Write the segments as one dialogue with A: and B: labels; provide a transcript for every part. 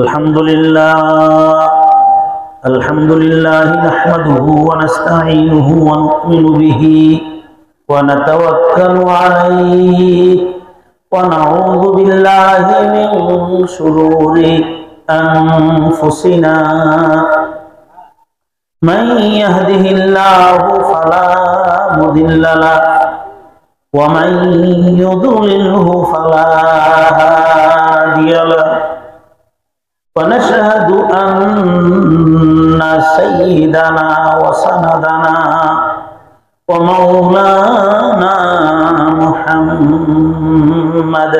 A: अल्हम्दुलिल्लाह नहमदुहु व नस्तईनुहु व नु'मिनु बिही व नतवक्कलु अलैहि व नऊज़ु बिल्लाहि मिन शुरूरि अनफुसिना मन यहदिहिल्लाहु फला मुदिल्ल लहु व मन युद्लिल्हु फला हादिय लहु ونشهد أن سيدنا وسندنا ومولانا محمد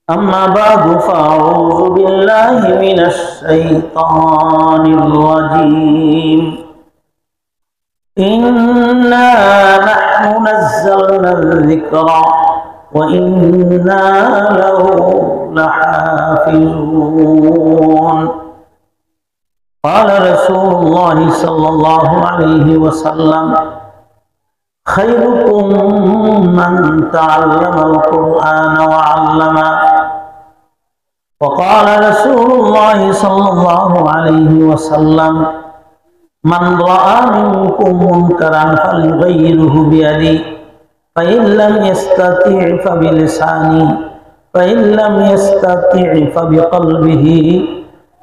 A: أما بعد فأعوذ بالله من الشيطان الرجيم إنا نحن نزلنا الذكر وإنا له لحافظون قال رسول الله صلى الله عليه وسلم خيركم من تعلم القرآن وعلمه وقال رسول الله صلى الله عليه وسلم من رأى منكم منكرا فليغيره بيده فإن لم يستطع فبلسانه فإن لم يستطع فبقلبه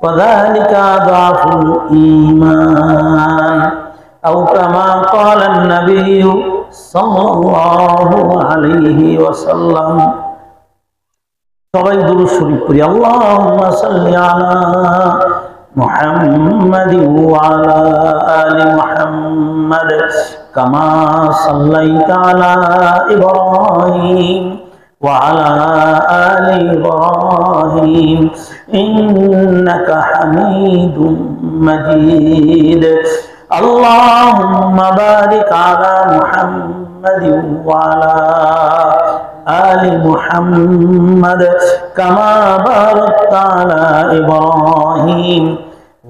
A: وذلك أضعف الإيمان أو كما قال النبي صلى الله عليه وسلم সবাই দুরূদ শরীফ পড়ি আল্লাহুম্মা সাল্লি আলা محمد وعلى آل محمد كما صليت على إبراهيم وعلى آل إبراهيم إنك حميد مجيد اللهم بارك على محمد وعلى آل محمد كما باركت على إبراهيم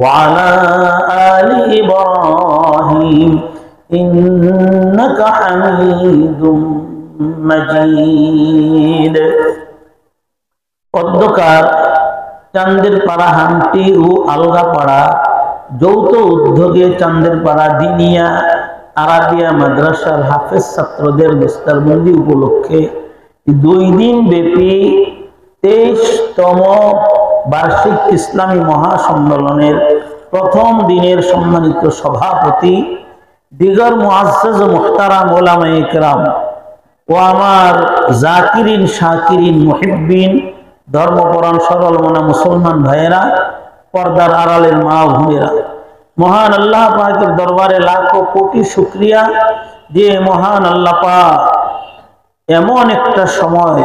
A: وعلى آل إبراهيم إنك حميد مجيد অধ্যকার চান্দের পাড়া হামটি ও আলগাপাড়া যৌথ উদ্যোগে চান্দের পাড়া দিনিয়া আরাবিয়া মাদ্রাসার হাফেজ ছাত্রদের বিস্তারবন্দি উপলক্ষে 2 দিন ব্যাপী 23তম বার্ষিক ইসলামী মহাসম্মেলনের প্রথম দিনের সম্মানিত সভাপতি দিগর মুআজ্জাজ ও মুহতারাম উলামায়ে কেরাম ও আমার জাকিরিন শাকিরিন মুহিব্বিন ধর্মপরায়ণ সরল মনা মুসলমান ভাইয়েরা, পর্দার আড়ালের মা ও বোনেরা, মহান আল্লাহ পাকের দরবারে লাখো কোটি শুকরিয়া যে মহান আল্লাহ পাক এমন একটা সময়,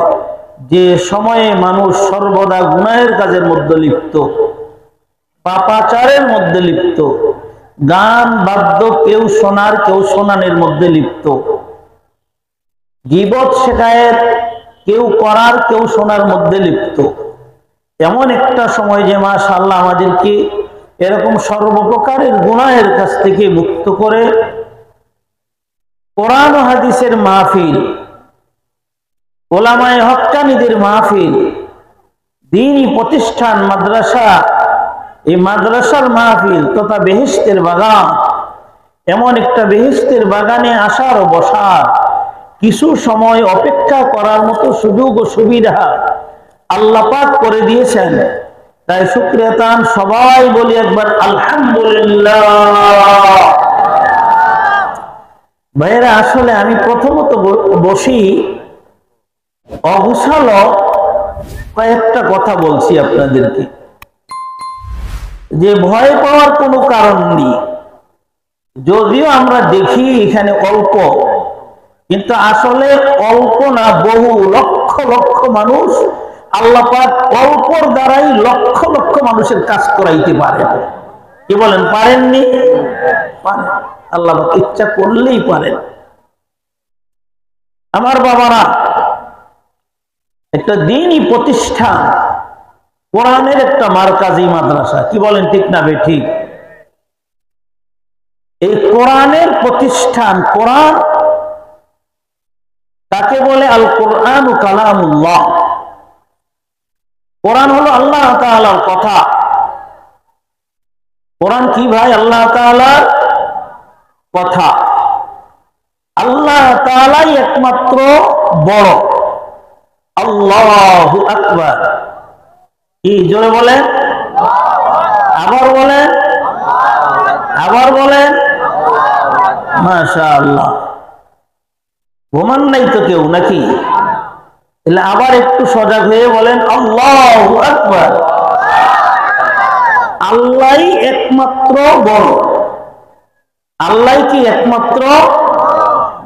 A: যে সময়ে মানুষ সর্বদা গুনাহের কাজের মধ্যে লিপ্ত, পাপাচারের মধ্যে লিপ্ত, গান বাদ্য কেউ শোনার কেউ শোনানোর মধ্যে লিপ্ত, গীবত শিকায়েত কেউ করার কেউ শোনার মধ্যে লিপ্ত, এমন একটা সময় যে মাশাআল্লাহ আমাদেরকে এরকম সর্বপ্রকারের গুনাহের কাছ থেকে মুক্ত করে কোরআন ও হাদিসের মাহফিল, ওলামায়ে হক্কানীদের মাহফিল, দ্বীনি প্রতিষ্ঠান মাদ্রাসা, এই মাদ্রাসার মাহফিল তথা বেহেশতের বাগান, এমন একটা বেহেশতের বাগানে আসার ও বসার কিছু সময় অপেক্ষা করার মতো সুযোগ ও সুবিধা আল্লাহ পাক করে দিয়েছেন। তাই শুকরিয়া তান সবাই বলি একবার আলহামদুলিল্লাহ। ভাইয়েরা, আসলে আমি প্রথমত বসি অগুছালো কয়েকটা কথা বলছি আপনাদেরকে, যে ভয় পাওয়ার কোনো কারণ নেই। যদিও আমরা দেখি এখানে অল্প, কিন্তু আসলে অল্প না, বহু লক্ষ লক্ষ মানুষ আল্লাহ পাক অল্পর দ্বারাই লক্ষ লক্ষ মানুষের কাজ করাইতে পারেন। কি বলেন, পারেননি? পারেন, আল্লাহ পাক ইচ্ছা করলেই পারেন। আমার বাবারা, একটা দ্বীনি প্রতিষ্ঠান, কোরআনের একটা মারকাজি মাদ্রাসা, কি বলেন, ঠিক না বেঠিক? এই কোরআনের প্রতিষ্ঠান, কোরআন তাকে বলে আল কোরআন কালামুল্লাহ। কোরআন হলো আল্লাহ তাআলার কথা। কোরআন কি ভাই? আল্লাহ তাআলার কথা। আল্লাহ তাআলাই একমাত্র বড়। আল্লাহু আকবার। কি জোরে বলেন? আবার বলেন, আবার বলেন। মাশাআল্লাহ। ঘুমান নাই তো কেউ নাকি? তাহলে আবার একটু সজাগ হয়ে বলেন আল্লাহু আকবার। আল্লাহই একমাত্র বড়। আল্লাহ কি একমাত্র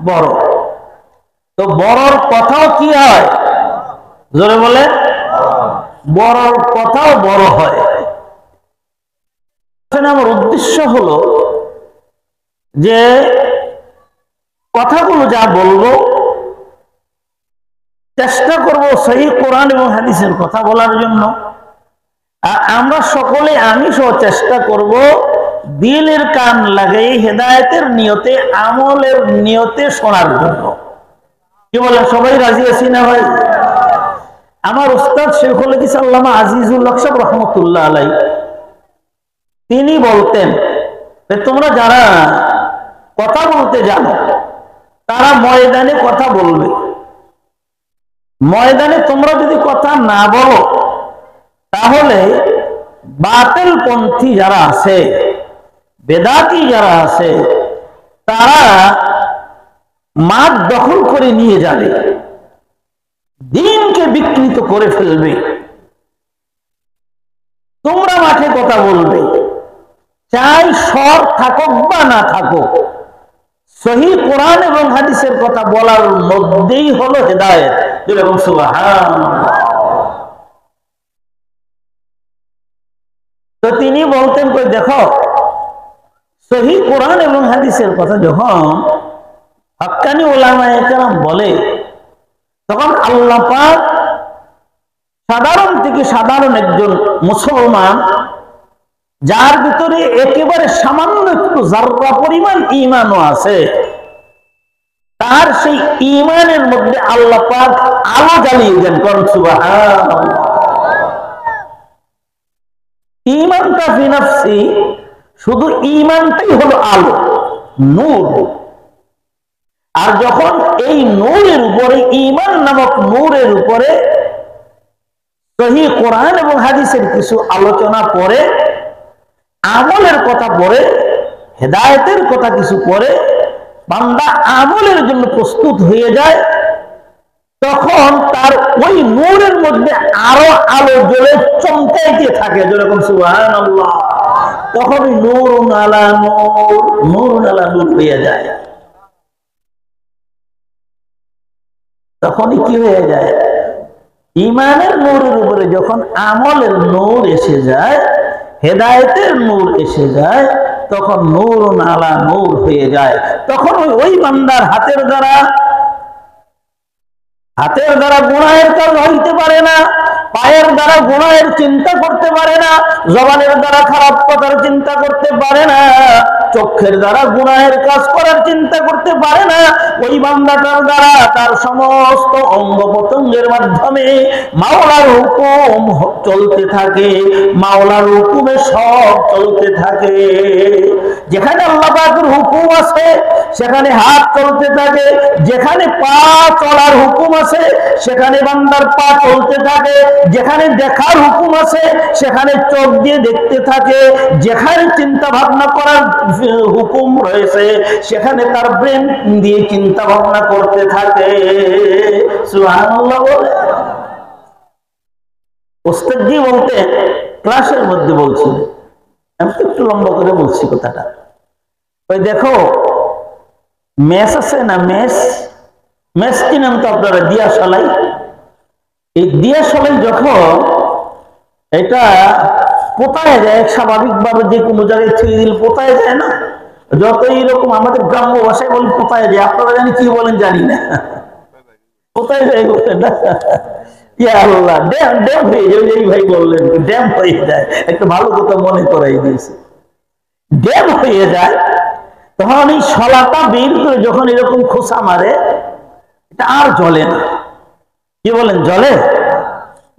A: বড়। তো বড়র কথাও কি হয়? জোরে বলে, বড়র কথাও বড় হয়। আমার উদ্দেশ্য হলো যে কথাগুলো যা বলবো চেষ্টা করব সহিহ কোরআন এবং হাদিসের কথা বলার জন্য। আর আমরা সকলে, আমি সহ চেষ্টা করব দিলের কান লাগাই হেদায়েতের নিয়তে, আমলের নিয়তে শোনার জন্য। কি বলেন? সবাই রাজি আছি না ভাই? আমার উস্তাদ শেখুল হাদিস আল্লামা আজিজুল হক সাহেব রহমতুল্লাহ আলাইহি তিনি বলতেন যে তোমরা যারা কথা বলতে জানো তারা ময়দানে কথা বলবে। ময়দানে তোমরা যদি কথা না বলো তাহলে বাতিল পন্থী যারা আছে, বেদাতি যারা আছে, তারা মাঠ দখল করে নিয়ে যাবে, দ্বীনকে বিকৃত করে ফেলবে। তোমরা মাঠে কথা বলবে, চাই স্বর থাকুক বা না থাকুক, সহিহ কোরআন এবং হাদিসের কথা বলার মধ্যেই হলো হেদায়েত। যেরকম সুবহানাল্লাহ। তো তিনি বলতেন কই দেখো, সহিহ কোরআন এবং হাদিসের কথা যখন হক্কানি উলামায়ে কেরাম বলে তখন আল্লাহ পাক সাধারণ থেকে সাধারণ একজন মুসলমান যার ভিতরে একেবারে সামান্য একটু যাররা পরিমাণ ঈমানও আছে, তার সেই ঈমানের মধ্যে আল্লাহ পাক আলো জ্বালিয়ে দেন। কোন সুবহানাল্লাহ। ঈমানটা ফি নাফসি, শুধু ঈমানটাই হলো আলো, নূর। আর যখন এই নূরের উপরে, ঈমান নামক নূরের উপরে সহিহ কোরআন এবং হাদিসের কিছু আলোচনা পড়ে, আমলের কথা পড়ে, হেদায়েতের কথা কিছু পড়ে, বান্দা আমলের জন্য প্রস্তুত হয়ে যায়, তখন তার ওই নূরের মধ্যে আরো আলো জ্বলে চমকাইতে থাকে। যেরকম সুবহানাল্লাহ। তখন নূরুন আলা নূর, নূরুন আলা নূর হয়ে যায়। তখনই কি হয়ে যায়? ঈমানের নূরের উপরে যখন আমলের নূর এসে যায়, হেদায়েতের নূর এসে যায়, তখন নূরুন আলা নূর হয়ে যায়। তখন ওই বান্দার হাতের দ্বারা গুনাহের কাজ হইতে পারে না, পায়ের দ্বারা গুনাহের চিন্তা করতে পারে না, জবানের দ্বারা খারাপ কথার চিন্তা করতে পারে না, চোখের দ্বারা গুনাহের কাজ করার চিন্তা করতে পারে না। ওই বান্দাটার দ্বারা তার সমস্ত অঙ্গ প্রত্যঙ্গের মাধ্যমে মাওলার হুকুম চলতে থাকে, মাওলার হুকুমে সব চলতে থাকে। যেখানে আল্লাহ পাকের হুকুম আছে সেখানে হাত চলতে থাকে, যেখানে পা চলার হুকুম আছে সেখানে বান্দার পা চলতে থাকে, যেখানে দেখার হুকুম আছে সেখানে চোখ দিয়ে দেখতে থাকে, যেখানে চিন্তা ভাবনা করার হুকুম রয়েছে সেখানে তার ব্রেন দিয়ে চিন্তা ভাবনা করতে থাকে। সুবহানাল্লাহ। ওস্তাদজি বলতে ক্লাসের মধ্যে বলছি, আমি তো একটু লম্বা করে বলছি কথাটা। ওই দেখো মেস আছে না, মেস কি নাম তো আপনারা? দিয়াশালাই। এই দিয়াশালাই যখন এটা পোতায় যায়, স্বাভাবিকভাবে যে কোনো জায়গায় ছেড়ে দিলে পোতায় যায় না, যত এইরকম আমাদের গ্রাম্য ভাষায় বলি পোতায় যায়, আপনারা জানি কি বলেন জানি না, পোতায় যায় বলতেন না? আল্লাহ, ড্যাম হয়ে যায়। এই ভাই বললেন ড্যাম হয়ে যায়, একটা ভালো কথা মনে করাই দিয়েছে। ড্যাম হয়ে যায়, তখন এই শলাটা বের করে যখন এরকম খোসা মারে, এটা আর জ্বলে না। কি বলেন, জ্বলে?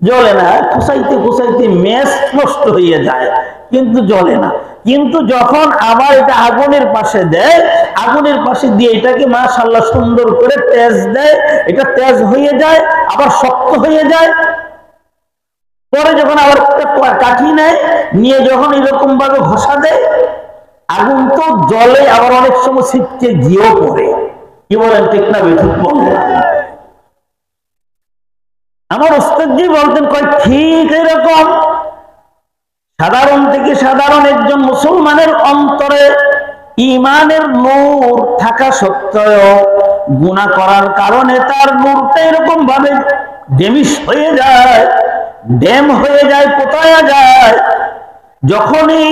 A: জ্বলে না, খুসাইতে খুসাইতে মেস নষ্ট হয়ে যায় কিন্তু জ্বলে না। কিন্তু যখন আবার এটা আগুনের পাশে দেয়, আগুনের পাশে দিয়ে এটাকে মাশাআল্লাহ সুন্দর করে তেজ দেয়, এটা তেজ হয়ে যায়, আবার শক্ত হয়ে যায়। পরে যখন আবার কাঠি নেয়, নিয়ে যখন এরকম ভাবে ঘষা দেয়, আগুন তো জ্বলে, আবার অনেক সময় ছিটকে গিয়েও পড়ে। কি বলেন, ঠিক না বেঠিক বললেন? আমার ওস্তাদজি বলতেন, কয় ঠিক এরকম সাধারণ থেকে সাধারণ একজন মুসলমানের অন্তরে ইমানের নূর থাকা সত্ত্বেও গুনাহ করার কারণে তার নূরটা এরকম ভাবে ডেমিশ হয়ে যায়, ড্যাম হয়ে যায়, পোতায়া যায়। যখনই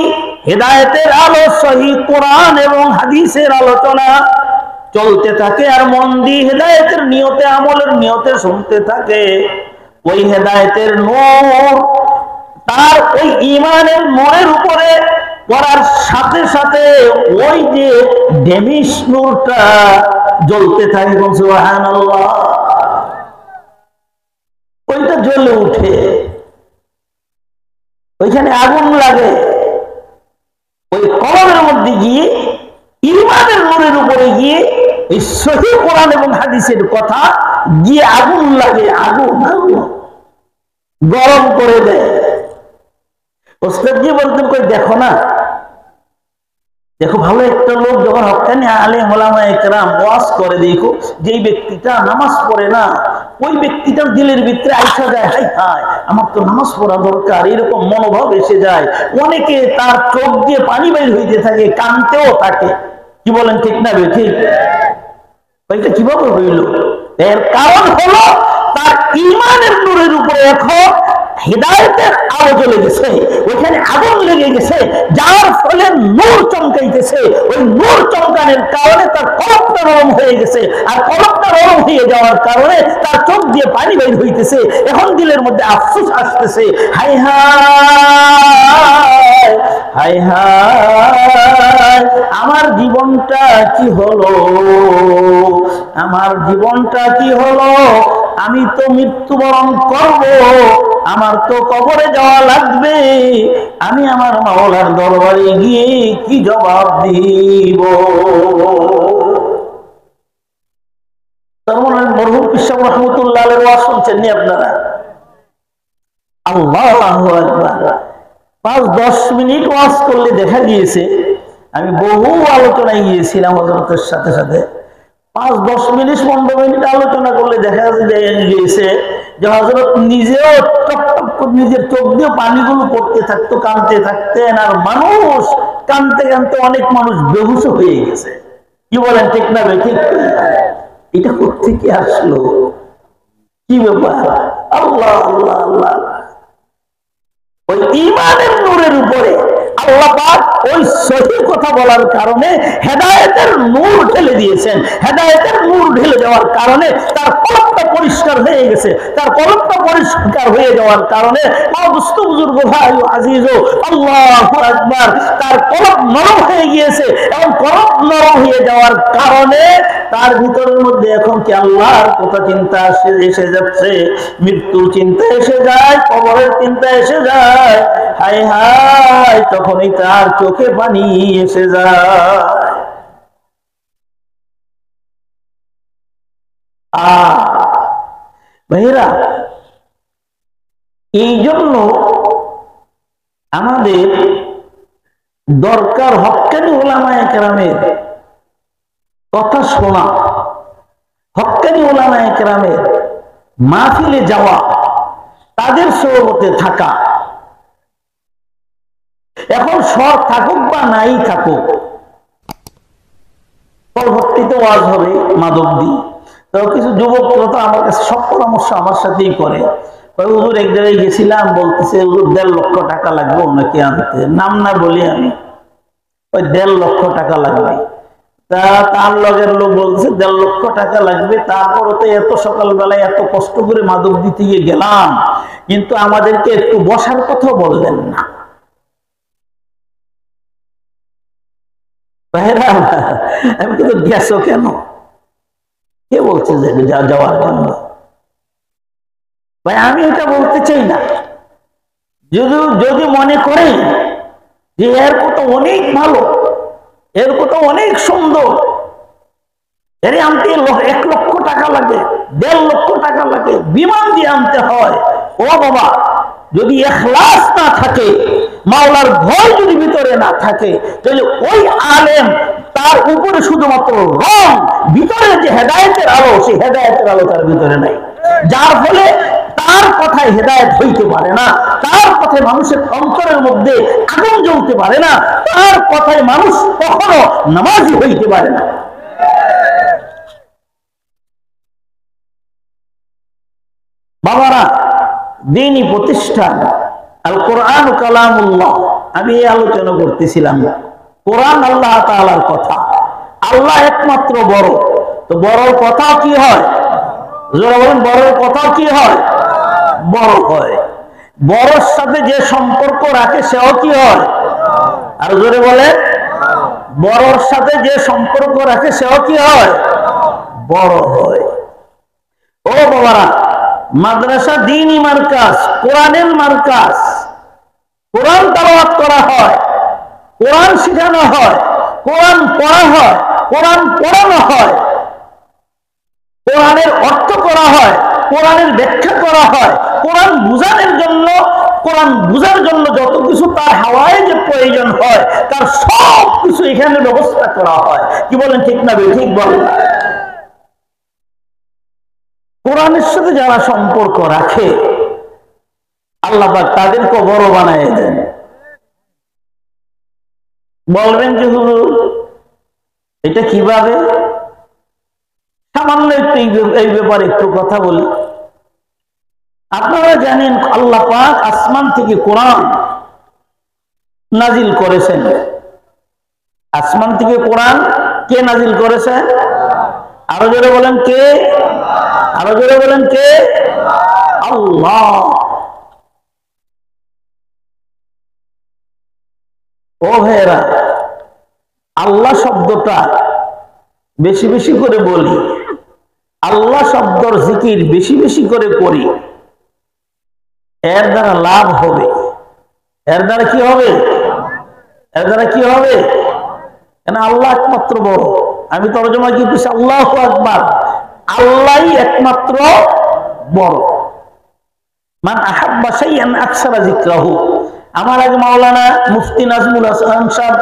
A: হেদায়েতের আলো, সহিহ কোরআন এবং হাদিসের আলোচনা চলতে থাকে আর মন দিয়ে হেদায়েতের নিয়তে, আমলের নিয়তে শুনতে থাকে, ওই হেদায়েতের নূর তার ওই ইমানের নূরের উপরে পড়ার সাথে সাথে ওই যে ডেমিশ নূরটা জ্বলতে থাকে, সুবহানাল্লাহ, ওইটা জ্বলে উঠে, ওইখানে আগুন লাগে। ওই কলমের মধ্যে গিয়ে ইমানের নূরের উপরে গিয়ে এই সহিহ কোরআন এবং হাদিসের কথা গিয়ে আগুন লাগে, আগুন গরম করে দেয়। ওস্তাদজি বলতেন, কই দেখো না, দেখো ভালো একটা লোক যখন হক্কানি আলেম ওলামায়ে কেরাম ওয়াজ করে, দেখো যেই ব্যক্তিটা নামাজ পড়ে না, ওই ব্যক্তিটার দিলের ভিতরে আইসা যায়, হাই হাই আমার তো নামাজ পড়া দরকার, এরকম মনোভাব এসে যায়। অনেকে তার চোখ দিয়ে পানি বের হইতে থাকে, কানতেও থাকে। কি বলেন, ঠিক না ঠিক? এটা কিভাবে হইল? এর কারণ হলো তার ইমানের নূরের উপরে এখন হিদায়াতের আলো জ্বলে গেছে, ওইখানে আগুন লেগে গেছে, যার ফলে নূর চমকাইতেছে। ওই নূর চমকানোর কারণে তার কলবটা নরম হয়ে গেছে, আর কলবটা নরম হয়ে যাওয়ার কারণে তার চোখ দিয়ে পানি বের হইতেছে। এখন দিলের মধ্যে আফসোস আসতেছে, হাই হায় হাই হায়, আমার জীবনটা কি হলো, আমার জীবনটা কি হলো, আমি তো মৃত্যুবরণ করব, আমার তো কবরে যাওয়া লাগবে, আমি আমার মাওলার দরবারে গিয়ে কি জবাব দিব? তার মানে মরহুম কৃষ্ণ রহমতুল্লাহ আলাইহির ওয়াজ শুনছেন নি আপনারা? আল্লাহু আকবার। 5-10 মিনিট ওয়াজ করলে দেখা গিয়েছে, আমি বহু আলোচনায় গিয়েছিলাম হযরতের সাথে সাথে, 5-10 মিনিট 15 মিনিট আলোচনা করলে দেখা গিয়েছে যে হযরত নিজেও টপ টপ করে নিজের চোখ দিয়ে পানিগুলো পড়তে থাকতো, কাঁদতে থাকতেন, আর মানুষ কাঁদতে কাঁদতে অনেক মানুষ বেহুশ হয়ে গেছে। কি বলেন, ঠিক না ঠিক? এটা কোত্থেকে আসলো? কি ব্যাপার? আল্লাহ আল্লাহ আল্লাহ। ওই ইমানের নূরের উপরে আল্লাহ পাক ওই সহিহ কথা বলার কারণে হেদায়েতের নূর ঢেলে দিয়েছেন। হেদায়েতের নূর ঢেলে দেওয়ার কারণে তার কলবটা পরিষ্কার হয়ে গেছে। তার কলবটা পরিষ্কার হয়ে যাওয়ার কারণে দুস্থ বুজুর্গ ভাই আজিজ, আল্লাহু আকবার, তার কলব নরম হয়ে গিয়েছে। এবং কলব নরম হয়ে যাওয়ার কারণে তার ভিতরের মধ্যে এখন কি আল্লাহর কথা চিন্তা এসে যাচ্ছে, মৃত্যুর চিন্তা এসে যায়, কবরের চিন্তা এসে যায়। হায় হায়, তখনই তার চোখে পানি এসে যায়। ভাইরা, এই জন্য আমাদের দরকার হক্কানি উলামায়ে কেরামের কথা শোনা, হক্কানি উলামায়ে কেরামের মাহফিলে যাওয়া, তাদের সোহবতে থাকা। এখন সর থাকুক বা নাই থাকুক, পরবর্তীতে ওয়াজ হবে মাধবদী, তো কিছু যুবকরা তো আমার কাছে সব পরামর্শ আমার সাথেই করে। হুজুর এক জায়গায় গেছিলাম, বলতেছে হুজুর 1.5 লক্ষ টাকা লাগবে ওনাকে আনতে, নাম না বলি আমি, ওই 1.5 লক্ষ টাকা লাগবে। তা তার লগের লোক বলছে 1.5 লক্ষ টাকা লাগবে, তারপরে তো এত সকালবেলায় এত কষ্ট করে মাধবদী থেকে গেলাম, কিন্তু আমাদেরকে একটু বসার কথা বললেন না। আমি কিন্তু গেছো কেন, কে বলছে যে যাওয়ার জন্য? ভাই আমি এটা বলতে চাই না, যদি যদি মনে করেন যে এর কথা অনেক ভালো, এর কথা অনেক সুন্দর, এর আনতে 1 লক্ষ টাকা লাগে, 1.5 লক্ষ টাকা লাগে, বিমান দিয়ে আনতে হয়, ও বাবা, যদি ইখলাস না থাকে, মাওলার ভয় যদি ভিতরে না থাকে, তাহলে ওই আলেম তার উপরে শুধুমাত্র রং, ভিতরে যে হেদায়েতের আলো, সেই হেদায়েতের আলো তার ভিতরে নাই, যার ফলে তার কথায় হেদায়েত হইতে পারে না, তার কথায় মানুষের অন্তরের মধ্যে আগুন জ্বলতে পারে না, তার কথায় মানুষ কখনো নামাজি হইতে পারে না। বাবারা, দ্বীনি প্রতিষ্ঠান আল কোরআন কালামুল্লাহ, আমি এই আলোচনা করতেছিলাম, কোরআন আল্লাহ তাআলার কথা, আল্লাহ একমাত্র বড়, তো বড় কথা কি হয়, যারা বলেন বড় কথা কি হয়, বড় হয়, বড়র সাথে যে সম্পর্ক রাখে সেও কি হয়, আর জোরে বলে, বড়র সাথে যে সম্পর্ক রাখে সেও কি হয়, বড় হয়। ও বাবারা, মাদ্রাসা দ্বীনি মারকাজ, কোরআনের মারকাজ, কোরআন তেলাওয়াত করা হয়, কোরআন শেখানো হয়, কোরআন পড়া হয়, কোরআন পড়ানো হয়, কোরআনের অর্থ করা হয়, কোরআনের ব্যাখ্যা করা হয়, কোরআন বুঝানোর জন্য, কোরআন বুঝার জন্য যত কিছু তার হাওয়ায় যে প্রয়োজন হয়, তার সব কিছু এখানে ব্যবস্থা করা হয়। কি বলেন, ঠিক না? ঠিক বলেন। কোরআনের সাথে যারা সম্পর্ক রাখে, আল্লাহ পাক তাদেরকে বড় বানায় দেন। বলবেন যে হুজুর এটা কিভাবে? সামান্য একটু এই ব্যাপারে একটু কথা বলি। আপনারা জানেন আল্লাহ পাক আসমান থেকে কোরআন নাজিল করেছেন। আসমান থেকে কোরআন কে নাজিল করেছেন? আরো জোরে বলেন কে? আরো জোরে বলেন কে? আল্লাহ। ও ভাইয়েরা, আল্লাহ শব্দটা বেশি বেশি করে বলি, আল্লাহ শব্দর জিকির বেশি বেশি করে করি, এর দ্বারা লাভ হবে। এর দ্বারা কি হবে? এর দ্বারা কি হবে? কেন আল্লাহ একমাত্র বড়। আমি তরজমা কি বলছি? আল্লাহু আকবার, আল্লাহই একমাত্র বড়। মান আহাব্বা শাইআন আকসারা যিকরাহু। আমার আগে মাওলানা মুফতি নাজমুল হাসান সাহেব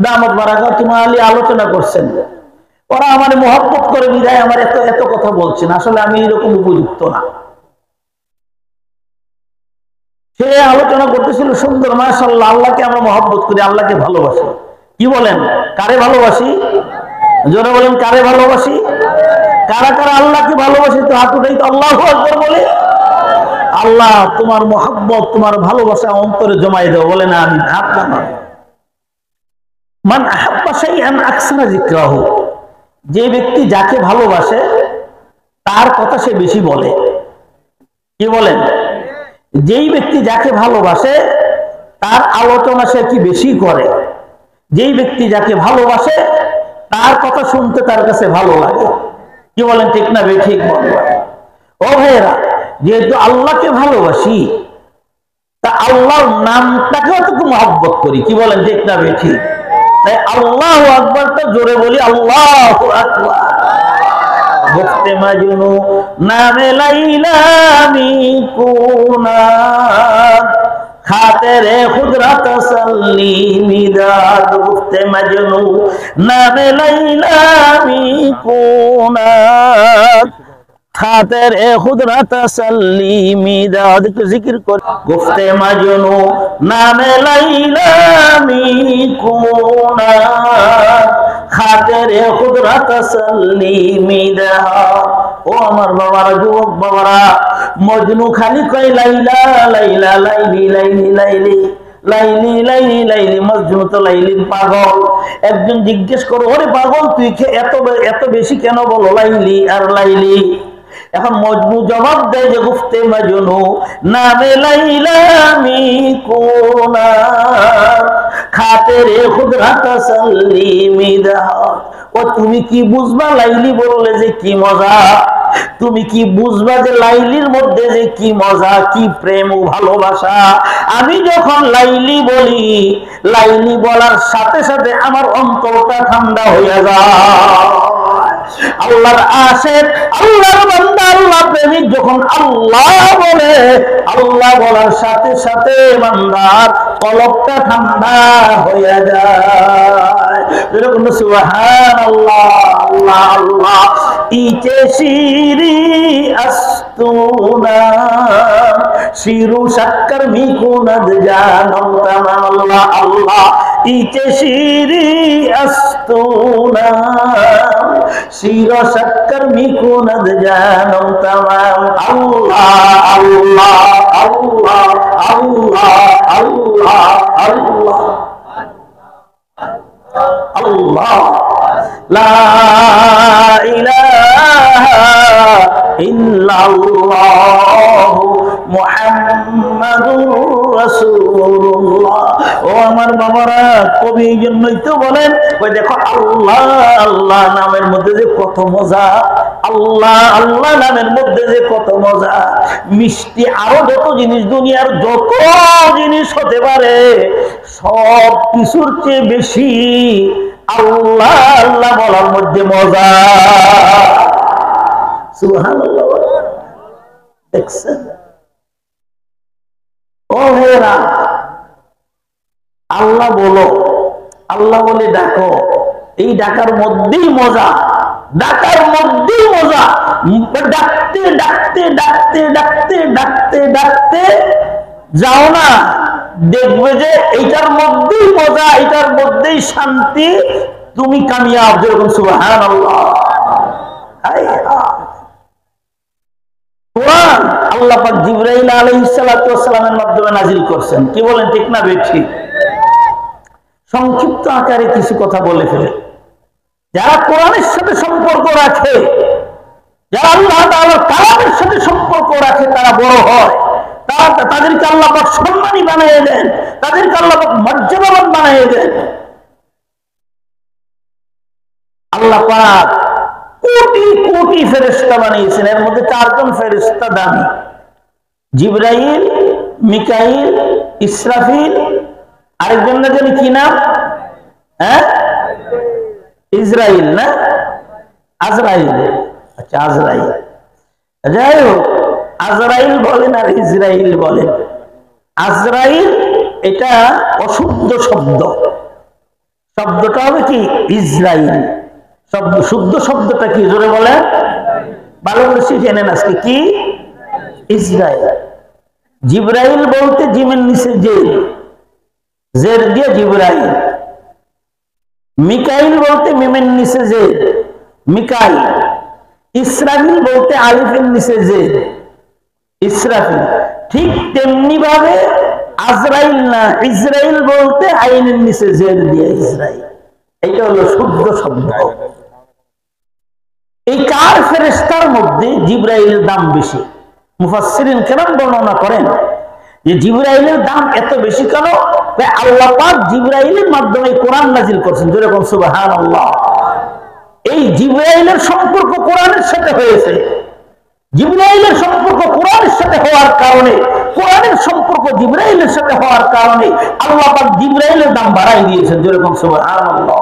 A: দামাত বারাকাতুহু আলী আলোচনা করছেন। ওরা আমার মহব্বত করে বিদায় আমার এত এত কথা বলছেন, আসলে আমি এরকম উপযুক্ত না। সে আলোচনা করতেছিল সুন্দর, মাশাআল্লাহ, আল্লাহকে আমরা মহব্বত করি, আল্লাহকে ভালোবাসি। কি বলেন, কারে ভালোবাসি? জোরে বলেন, কারে ভালোবাসি? কারা কারা আল্লাহকে ভালোবাসি? তো হাত উঠাই তো আল্লাহু আকবার বলে। আল্লাহ তোমার মহব্বত, তোমার ভালোবাসা অন্তরে জমাই দাও, বলে না আমি। হাত নামান। মান আহাব্বা শাইআন আকসারা যিকরাহু। যে ব্যক্তি যাকে ভালোবাসে তার কথা সে বেশি বলে। কি বলেন? যেই ব্যক্তি যাকে ভালোবাসে তার আলোচনা সে কি বেশি করে। যেই ব্যক্তি যাকে ভালোবাসে তার কথা শুনতে তার কাছে ভালো লাগে। কি বলেন, ঠিক না? ঠিক বলবেন। ও ভাইয়েরা, যেহেতু আল্লাহকে ভালোবাসি, তা আল্লাহর নামটাকেও তো মহব্বত করি। কি বলেন, ঠিক না? ঠিক। তাই আল্লাহু আকবারটা জোরে বলি, আল্লাহু আকবার। গুফতে মাজনু নামে লাইলা আমি কুনাত, খাতেরে খুদরা তসল্লি মিদাদ। গুফতে মাজনু নামে লাইলা আমি কুনাত, খাতেরে খুদরা তসল্লি মিদাদ। একটু জিকির কর। গুফতে মাজনু নামে লাইলা আমি কুনাত, খাতেরে খুদরা তসল্লি মিদাদ। ও আমার বাবারা, যুবক বাবারা, মজনু খালি কয় লাইলা লাইলা, লাইলি লাইলি লাইলি লাইলি লাইলি লাইলি। মজনু তো লাইলির পাগল। একজন জিজ্ঞেস করো, ওরে পাগল তুই এত এত বেশি কেন বলো লাইলি আর লাইলি? এখন মজনু জবাব দেয় যে গুফতে মাজনু নামে লাইলা আমি কুনাত, খাতেরে খুদরা তসল্লি মিদাদ। ও তুমি কি বুঝবা? লাইলি বললে যে কি মজা। তুমি কি বুঝবা যে লাইলির মধ্যে যে কি মজা, কি প্রেম ও ভালোবাসা। আমি যখন লাইলি বলি, লাইলি বলার সাথে সাথে আমার অন্তরটা ঠান্ডা হয়ে যায়। আল্লাহর আশিক, আল্লাহর বান্দা, আল্লাহ প্রেমিক যখন আল্লাহ বলে, আল্লাহ বলার সাথে সাথে বান্দার কলবটা ঠান্ডা হয়ে যায়। এরকম সুবহানাল্লাহ, আল্লাহ আল্লাহ। ইচে শিরি আস্তুনা শিরু শাক্কর মিকুনাদ জানম তামাম। আল্লাহ আল্লাহ। ইচে শিরি আস্তুনা শির শাক্কর মিকুনাদ জানম তামাম। আল্লাহ আল্লাহ আল্লাহ আল্লাহ আল্লাহ আল্লাহ আল্লাহ। লা ইলাহা ইল্লাল্লাহ মুহাম্মাদুর রাসূলুল্লাহ। ও আমার বাবারা, কবি এই জন্যই তো বলেন, ওই দেখো আল্লাহ আল্লাহ নামের মধ্যে যে কত মজা, আল্লাহ আল্লাহ নামের মধ্যে যে কত মজা। মিষ্টি আরো যত জিনিস, দুনিয়ার যত জিনিস হতে পারে, সব কিছুর চেয়ে বেশি আল্লাহ আল্লাহ বলার মধ্যে মজা। সুবহানাল্লাহ। দেখছেন ও হেরা, আল্লাহ বলো, আল্লাহ বলে ডাকো, এই ডাকার মধ্যেই মজা, ডাকার মধ্যেই মজা। ডাকতে ডাকতে ডাকতে ডাকতে ডাকতে ডাকতে যাও না, দেখবে যে এইটার মধ্যেই মজা, এইটার মধ্যেই শান্তি, তুমি কামিয়াব। যেরকম সুবহানাল্লাহ। কোরআন আল্লাহ পাক জিবরাইল আলাইহিস সালাতু ওয়াস সালামের মাধ্যমে নাজিল করছেন। কি বলেন, ঠিক না বেঠিক? সংক্ষিপ্ত আকারে কিছু কথা বলে ফেলে। যারা কোরআনের সাথে সম্পর্ক রাখে, যারা আল্লাহ তাআলার কালামের সাথে সম্পর্ক রাখে, তারা বড় হয়। তাদেরকে আল্লাহ পাক সম্মানী বানিয়ে দেন, তাদেরকে আল্লাহ পাক মর্যাদাবান বানিয়ে দেন। আল্লাহ পাক কোটি কোটি ফেরেশতা বানিয়েছেন, এর মধ্যে 4 জন ফেরেশতা দামি, জিবরাইল, মিকাইল, ইসরাফিল, আরেকজন না জানি কি নাম, হ্যাঁ ইসরাইল না আজরাইল। আচ্ছা আজরাইল, যাই হোক, আজরাইল বলেন আর ইসরাইল বলেন। আজরাইল এটা অশুদ্ধ শব্দ, শব্দটা হবে কি ইসরাইল। শব্দ শুদ্ধ শব্দটা কি জোরে বলে, ভালো করে শিখে নেন আজকে, কি ইসরাইল। জিবরাইল বলতে জিমের নিচে জের, জের দিয়ে জিবরাইল। মিকাইল বলতে মিমের নিচে জের, মিকাইল। ইসরাফিল বলতে আলিফের নিচে জের, ইসরাফিল। ঠিক তেমনি ভাবে আজরাইল না, ইসরাইল বলতে আইনের নিচে জের দিয়ে ইসরাইল। এটা হলো শুদ্ধ শব্দ। এই 4 ফেরেশতার মধ্যে জিবরাইলের দাম বেশি। মুফাসসিরিন কেরাম বর্ণনা করেন যে জিবরাইলের দাম এত বেশি কেন? আল্লাহ পাক জিবরাইলের মাধ্যমে কোরআন নাজিল করছেন। যেরকম সুবহানাল্লাহ। এই জিবরাইলের সম্পর্ক কোরআনের সাথে হয়েছে, জিবরাইলের সম্পর্ক কোরআনের সাথে হওয়ার কারণে, কোরআনের সম্পর্ক জিবরাইলের সাথে হওয়ার কারণে আল্লাহ পাক জিবরাইলের দাম বাড়াই দিয়েছেন। যেরকম সুবহানাল্লাহ।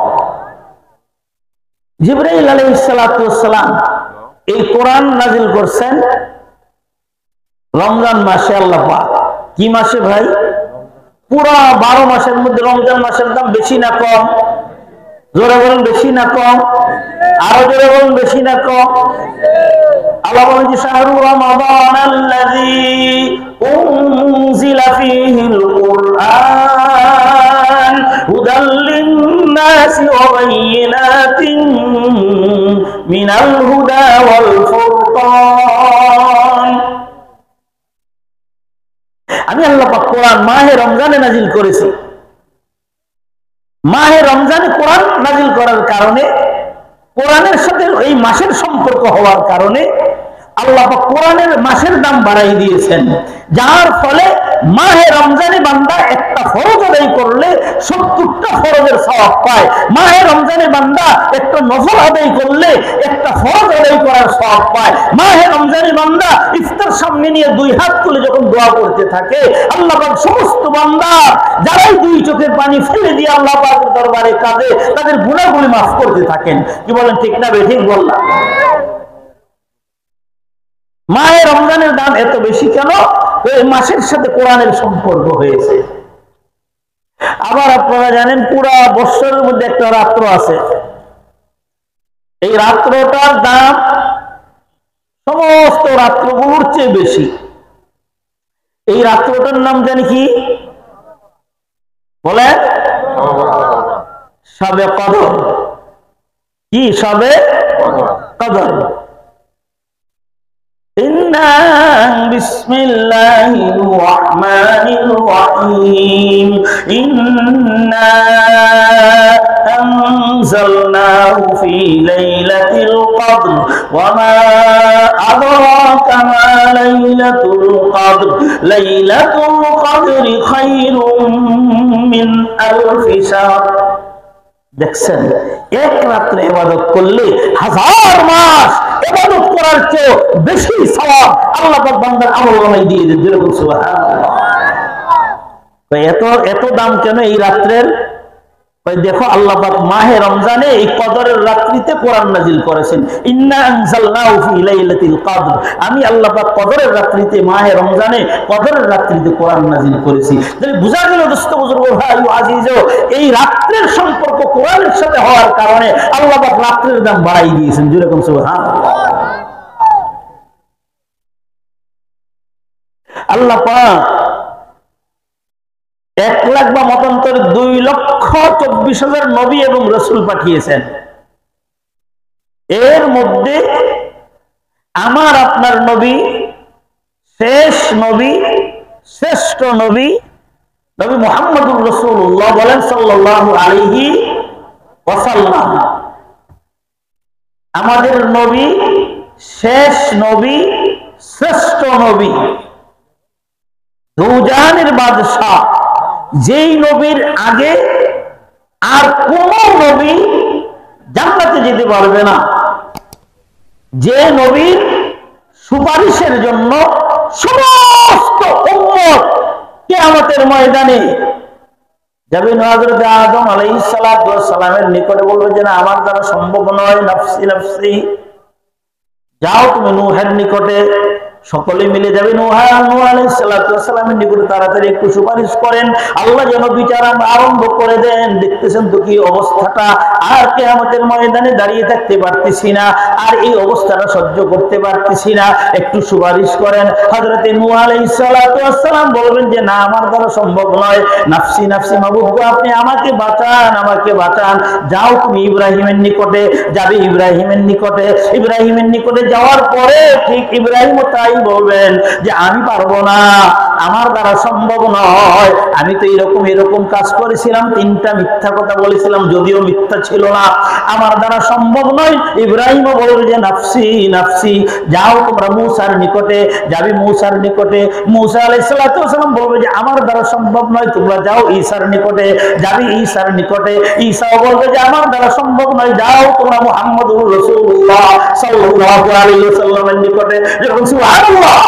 A: জিবরাইল আলাইহিস সালাতু ওয়াস সালাম এই কোরআন নাজিল করছেন রমজান মাসে। আল্লাহ পাক কি মাসে ভাই? পুরা 12 মাসের মধ্যে রমজান মাসের দাম বেশি না কম? জোরে বলেন, বেশি না কম? আরো জোরে বলেন, বেশি না কম? আল্লাহ বলেন যে শাহরু রমাদানাল্লাযী উনজিলা ফীহিল কুরআন হুদাল লিন-নাসি ওয়া বায়িনাতিন মিনাল হুদা ওয়াল ফুরকান। আমি আল্লাহ পাক কোরআন মাহে রমজানে নাজিল করেছি। মাহে রমজানে কোরআন নাজিল করার কারণে, কোরআনের সাথে এই মাসের সম্পর্ক হওয়ার কারণে আল্লাহ পাক কোরআনের মাসের দাম বাড়াই দিয়েছেন। যার ফলে মাহে রমজানে বান্দা একটা ফরজ আদায় করলে 70টা ফরজের সওয়াব পায়। মাহে রমজানে বান্দা একটা নফল আদায় করলে একটা ফরজ আদায় করার সওয়াব পায়। মাহে রমজানে বান্দা ইফতার সামনে নিয়ে দুই হাত তুলে যখন দোয়া করতে থাকে, আল্লাহ পাক সমস্ত বান্দা যারাই দুই চোখের পানি ফেলে দিয়ে আল্লাহ পাকের দরবারে কাঁদে, তাদের গুনাহগুলি মাফ করতে থাকেন। কি বলেন, ঠিক না বেঠিক বললাম? মাহে রমজানের দাম এত বেশি কেন? এই মাসের সাথে কোরআনের সম্পর্ক হয়েছে। আবার আপনারা জানেন পুরা বৎসরের মধ্যে একটা রাত্র আছে, এই রাত্রটার দাম সমস্ত রাত্রগুলোর চেয়ে বেশি। এই রাত্রটার নাম জানি কি বলে? শবে কদর। কি শবে কদর? বিসমিল্লাহির রহমানির রহিম। ইন্না আনজালনাহু ফি লাইলাতিল কদর ওয়া মা আদরাকা মা লাইলাতুল কদর লাইলাতুল কদরি খায়রুম মিন আলফি শাহর। দেখছেন, এক রাত্রে ইবাদত করলে হাজার মাস ইবাদত করার চেয়ে বেশি সওয়াব আল্লাহ পাক বান্দার আমলনামায় দিয়ে দেন। যেরকম সুবহানাল্লাহ। এত এত দাম কেন এই রাত্রের? দেখো আল্লাহ পাক মাহে রমজানে এই কদরের রাত্রিতে কোরআন নাজিল করেছেন। ইন্না আনজালনাহু ফি লাইলাতিল কদর। আমি আল্লাহ পাক কদরের রাত্রিতে, মাহে রমজানে কদরের রাত্রিতে কোরআন নাজিল করেছি। তাহলে বোঝা গেল দোস্ত বুজুর্গ ভাই আজিজ, এই রাত্রের সম্পর্ক কোরআনের সাথে হওয়ার কারণে আল্লাহ পাক রাত্রের দাম বাড়াই দিয়েছেন। যেরকম সুবহানাল্লাহ। আল্লাহ পাক 1 লাখ বা মতান্তরে 2,24,000 নবী এবং রাসূল পাঠিয়েছেন। এর মধ্যে আমার আপনার নবী, শেষ নবী, শ্রেষ্ঠ নবী, নবী মুহাম্মদুর রাসূলুল্লাহ বলেন সাল্লাল্লাহু আলাইহি ওয়াসাল্লাম। আমাদের নবী, শেষ নবী, শ্রেষ্ঠ নবী, দুজাহানের বাদশাহ, যেই নবীর আগে আর কোন নবী জান্নাতে যেতে পারবে না, যে নবীর সুপারিশের জন্য সমস্ত উম্মত কিয়ামতের ময়দানে যাবে। হযরত আদম আলাইহিস সালাতু ওয়াস সালামের নিকটে বলবে যে না, আমার দ্বারা সম্ভব নয়, নফসি নফসি। যাও তুমি নূহের নিকটে। সকলে মিলে যাবে নূহ আলাইহিস সালাতু ওয়াস সালামের নিকটে, তাড়াতাড়ি একটু সুপারিশ করেন, আল্লাহ যেন বিচার আরম্ভ করে দেন। দেখতেছেন তো কি অবস্থাটা, আর কিয়ামতের ময়দানে দাঁড়িয়ে থাকতে পারতেছি না, আর এই অবস্থাটা সহ্য করতে পারতেছি না, একটু সুপারিশ করেন। হযরত নূহ আলাইহিস সালাতু ওয়াস সালাম বলবেন যে না, আমার দ্বারা সম্ভব নয়, নফসি নফসি, মাবুদ গো আপনি আমাকে বাঁচান, আমাকে বাঁচান। যাও তুমি ইব্রাহিমের নিকটে। যাবে ইব্রাহিমের নিকটে। ইব্রাহিমের নিকটে যাওয়ার পরে ঠিক ইব্রাহিম তাই বলবেন যে আমি পারবো না, আমার দ্বারা সম্ভব নয়, আমি তো এরকম কাজ করেছিলাম, 3টা মিথ্যা কথা বলেছিলাম, যদিও মিথ্যা ছিল না, আমার দ্বারা সম্ভব নয়। ইব্রাহিমও বলবে যে নফসি নফসি। যাও তোমরা মূসার নিকটে। যাবে মূসার নিকটে। মূসা আলাইহিস সালাতু ওয়াস সালাম বলবে যে আমার দ্বারা সম্ভব নয়, তোমরা যাও ঈসার নিকটে। যাবে ঈসার নিকটে। ঈসাও বলবে যে আমার দ্বারা সম্ভব নয়, যাও তোমরা মুহাম্মদুর রাসূলুল্লাহ সাল্লাল্লাহু আলাইহি ওয়াসাল্লামের নিকটে। সুবহানাল্লাহ।